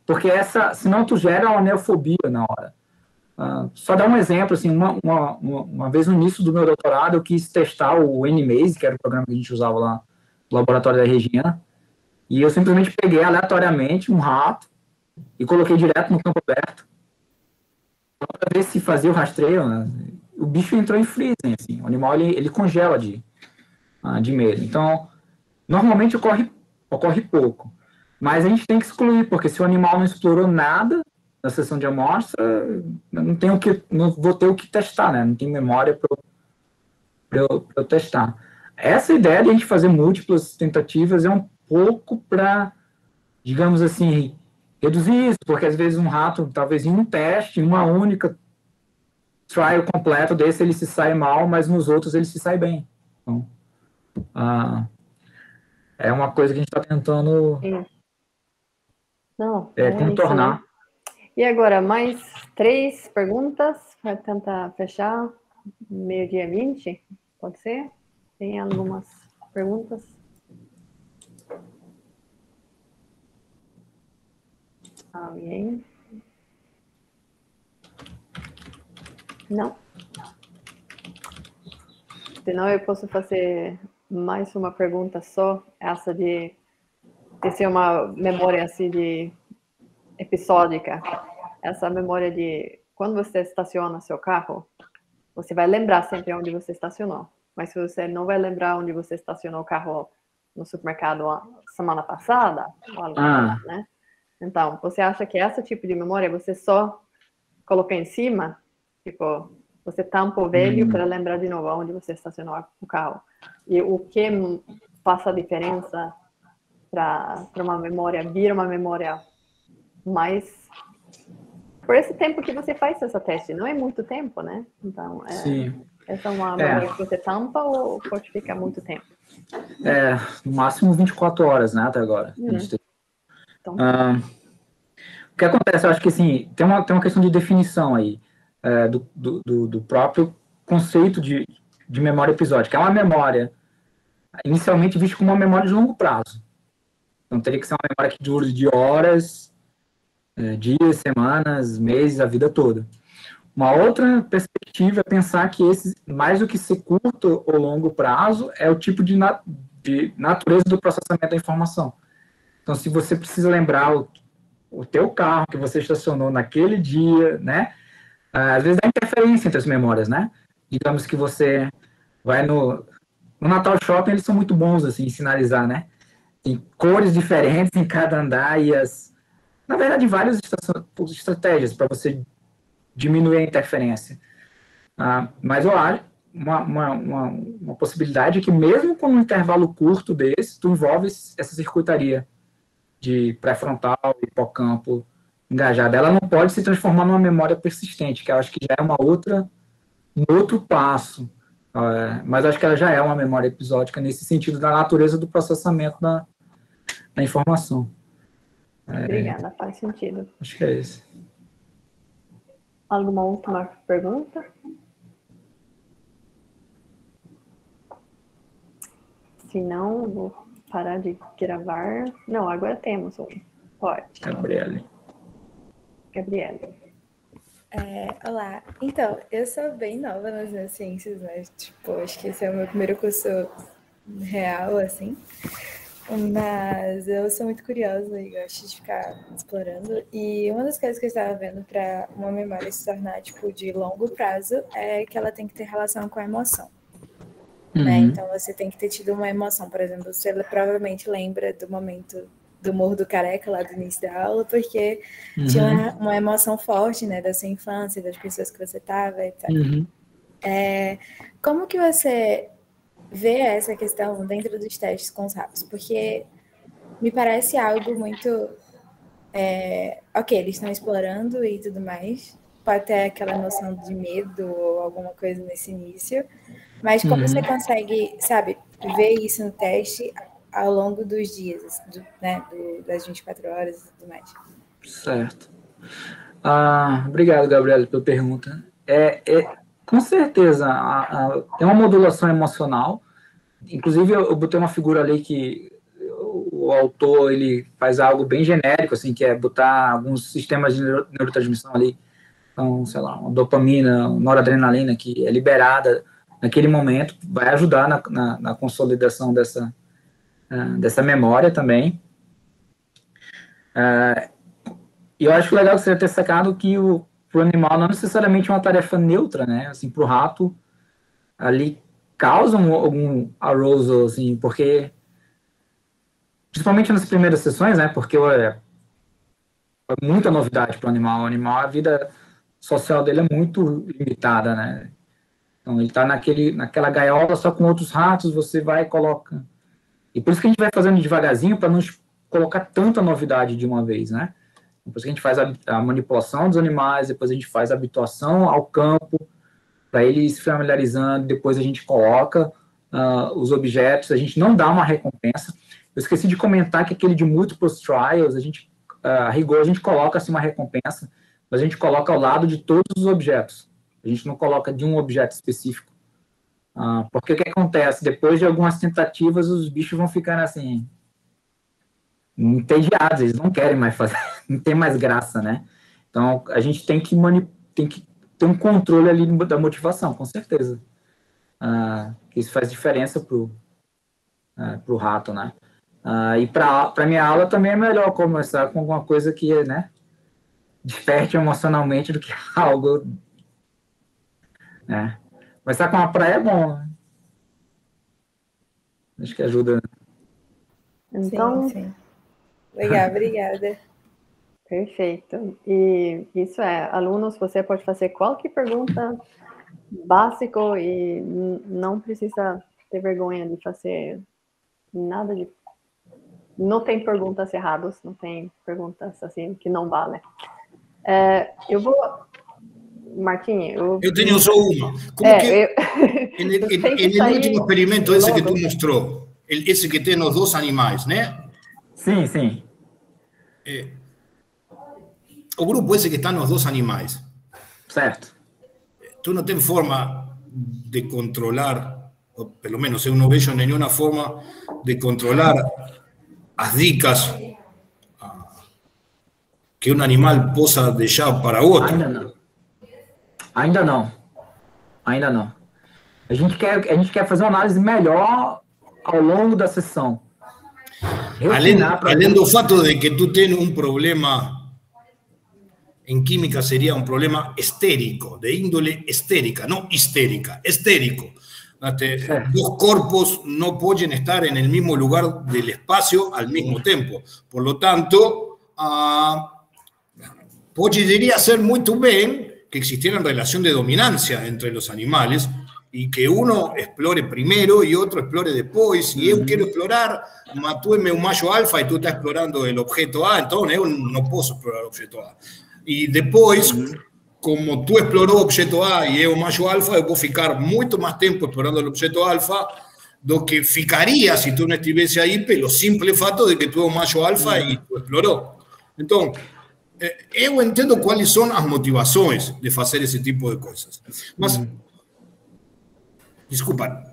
porque senão tu gera uma neofobia na hora. Só dar um exemplo, assim, uma vez no início do meu doutorado, eu quis testar o N-Maze, que era o programa que a gente usava lá no laboratório da Regina, e eu simplesmente peguei aleatoriamente um rato e coloquei direto no campo aberto para ver se fazia o rastreio, né? o bicho entrou em freezing, assim, o animal ele congela de medo. Então, normalmente ocorre pouco, mas a gente tem que excluir, porque se o animal não explorou nada na sessão de amostra, não vou ter o que testar, né? Não tem memória para eu testar. Essa ideia de a gente fazer múltiplas tentativas é um pouco para, digamos assim, reduzir isso, porque às vezes um rato, talvez em um teste, em uma única trial completo desse, ele se sai mal, mas nos outros ele se sai bem. Então, é uma coisa que a gente está tentando contornar. Isso, né? E agora, mais 3 perguntas para tentar fechar. 12:20, pode ser? Tem algumas perguntas? Alguém? Não? Senão eu posso fazer mais uma pergunta só, essa de ser uma memória assim de episódica. Essa memória de quando você estaciona seu carro, você vai lembrar sempre onde você estacionou. Mas se você não vai lembrar onde você estacionou o carro no supermercado semana passada, ou algo assim, né? Então, você acha que esse tipo de memória você só coloca em cima, tipo, você tampa o velho para lembrar de novo onde você estacionou o carro. E o que faz a diferença para uma memória vir uma memória mais por esse tempo que você faz essa teste, não é muito tempo, né? Então, essa é uma memória que você tampa ou pode ficar muito tempo? No máximo 24 horas, né, até agora. Então, o que acontece, eu acho que assim, tem uma questão de definição aí, do próprio conceito de memória episódica. É uma memória, inicialmente vista como uma memória de longo prazo. Então, teria que ser uma memória que dure de horas, dias, semanas, meses, a vida toda. Uma outra perspectiva é pensar que esse, mais do que ser curto ou longo prazo, é o tipo de natureza do processamento da informação. Então, se você precisa lembrar o teu carro que você estacionou naquele dia, né? Às vezes há interferência entre as memórias, né? Digamos que você vai no Natal Shopping, eles são muito bons, assim, em sinalizar, né? Tem cores diferentes em cada andar e na verdade, várias estratégias para você diminuir a interferência. Mas eu acho uma possibilidade é que mesmo com um intervalo curto desse, tu envolve essa circuitaria de pré-frontal, hipocampo engajada. Ela não pode se transformar numa memória persistente, que eu acho que já é um outro passo. Mas acho que ela já é uma memória episódica nesse sentido da natureza do processamento da informação. Obrigada, faz sentido. Acho que é isso. Alguma última pergunta? Se não, vou parar de gravar. Não, agora temos um. Pode. Gabriele. Olá. Então, eu sou bem nova nas neurociências, né? Tipo, acho que esse é o meu primeiro curso real, assim. Mas eu sou muito curiosa e gosto de ficar explorando. E uma das coisas que eu estava vendo para uma memória se tornar, tipo, de longo prazo é que ela tem que ter relação com a emoção. Né? Então, você tem que ter tido uma emoção. Por exemplo, você provavelmente lembra do momento do Morro do Careca, lá do início da aula, porque tinha uma emoção forte, né, da sua infância, das pessoas que você estava, etc. Como que você vê essa questão dentro dos testes com os ratos? Porque me parece algo muito... ok, eles estão explorando e tudo mais, pode ter aquela noção de medo ou alguma coisa nesse início, mas como você consegue, sabe, ver isso no teste ao longo dos dias, né, das 24 horas e tudo mais? Certo. Obrigado, Gabriela, pela pergunta. Com certeza, tem uma modulação emocional. Inclusive, eu botei uma figura ali que o autor ele faz algo bem genérico, assim, que é botar alguns sistemas de neurotransmissão ali, então, sei lá, uma dopamina, uma noradrenalina que é liberada naquele momento, vai ajudar na consolidação dessa memória também. E eu acho legal você ter sacado que o animal não necessariamente uma tarefa neutra, né? Assim, para o rato, ali causa algum arousal, assim, porque, principalmente nas primeiras sessões, né? Porque é muita novidade para o animal. O animal, a vida social dele é muito limitada, né? Então, ele está naquela gaiola só com outros ratos, você vai e coloca. E por isso que a gente vai fazendo devagarzinho para não colocar tanta novidade de uma vez, né? Depois que a gente faz a manipulação dos animais, depois a gente faz a habituação ao campo, para ele ir se familiarizando, depois a gente coloca os objetos, a gente não dá uma recompensa. Eu esqueci de comentar que aquele de Multiple Trials, a rigor, a gente coloca assim, uma recompensa, mas a gente coloca ao lado de todos os objetos. A gente não coloca de um objeto específico. Porque o que acontece? Depois de algumas tentativas, os bichos vão ficando assim, entediados, eles não querem mais fazer, não tem mais graça, né? Então, a gente tem que ter um controle ali da motivação, com certeza. Isso faz diferença pro rato, né? E para minha aula também é melhor começar com alguma coisa que, né, desperte emocionalmente do que algo, né? Começar com uma praia é bom, né? Acho que ajuda. Então, sim. Legal, obrigada. Perfeito. E isso alunos, você pode fazer qualquer pergunta básica e não precisa ter vergonha de fazer nada de... Não tem perguntas erradas, não tem perguntas assim que não valem. Eu vou... Marquinhos, eu tenho só uma. Como que en el último experimento esse que tu mostrou, esse que tem os dois animais, né? Sim, sim. O grupo esse que está nos dois animais. Certo. Tu não tem forma de controlar, ou pelo menos eu não vejo nenhuma forma de controlar as dicas que um animal possa deixar para outro. Ainda não. A gente quer fazer uma análise melhor ao longo da sessão. Além do fato de que tu tens um problema, en química sería un problema estérico, de índole estérica, no histérica, estérico. Dos cuerpos no pueden estar en el mismo lugar del espacio al mismo tiempo. Por lo tanto, podría ser muy bien que existiera relación de dominancia entre los animales y que uno explore primero y otro explore después. Si yo quiero explorar, matúeme un macho alfa y tú estás explorando el objeto A, entonces yo no puedo explorar el objeto A. E depois, como tu explorou o objeto A e eu o macho alfa, eu vou ficar muito mais tempo explorando o objeto alfa do que ficaria se tu não estivesse aí pelo simples fato de que tu é o macho alfa e tu explorou. Então, eu entendo quais são as motivações de fazer esse tipo de coisas. Mas, desculpa,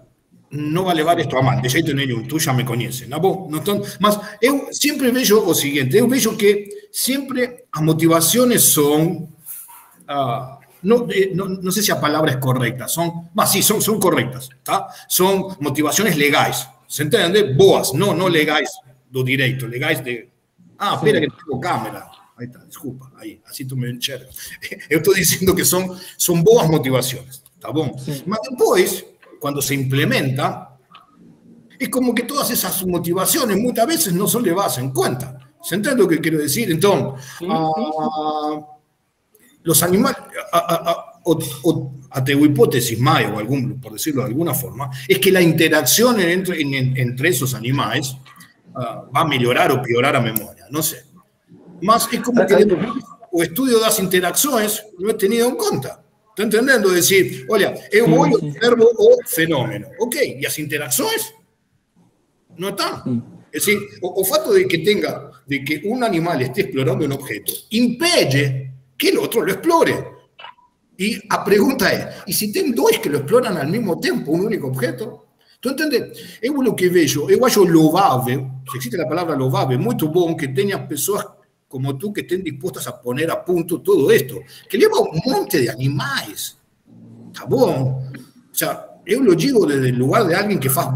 não vai levar isto a mal, de jeito nenhum, tu já me conheces, não é bom? Mas eu sempre vejo o seguinte, eu vejo que sempre as motivações são, não sei se a palavra é correta, mas sim, são corretas, tá? São motivações legais, se entende? Boas, não legais do direito, legais de... espera que tenho câmera. Aí tá, desculpa, aí, assim tu me enxergas. Eu estou dizendo que são boas motivações, tá bom? Sim. Mas depois, quando se implementa, es como que todas esas motivaciones muchas veces no son levadas en cuenta. ¿Se entiende lo que quiero decir? Entonces, los animales, a tu hipótesis más, o por decirlo de alguna forma, es que la interacción entre esos animales va a mejorar o piorar a memoria, no sé. Más es como que o estudio de las interacciones no he tenido en cuenta. ¿Está entendendo? Decir, olha, eu vou e observo o fenômeno. Ok, e as interações não estão. É decir, o fato de que um animal esté explorando um objeto impede que o outro lo explore. E a pergunta é, e se tem dois que lo exploram ao mesmo tempo, um único objeto? Tu entende? Eu o que vejo, eu acho louvável, se existe a palavra louvável, muito bom que tenha pessoas como tú que estén dispuestas a poner a punto todo esto, que lleva un monte de animales. ¿Está bom? O sea, yo lo digo desde el lugar de alguien que hace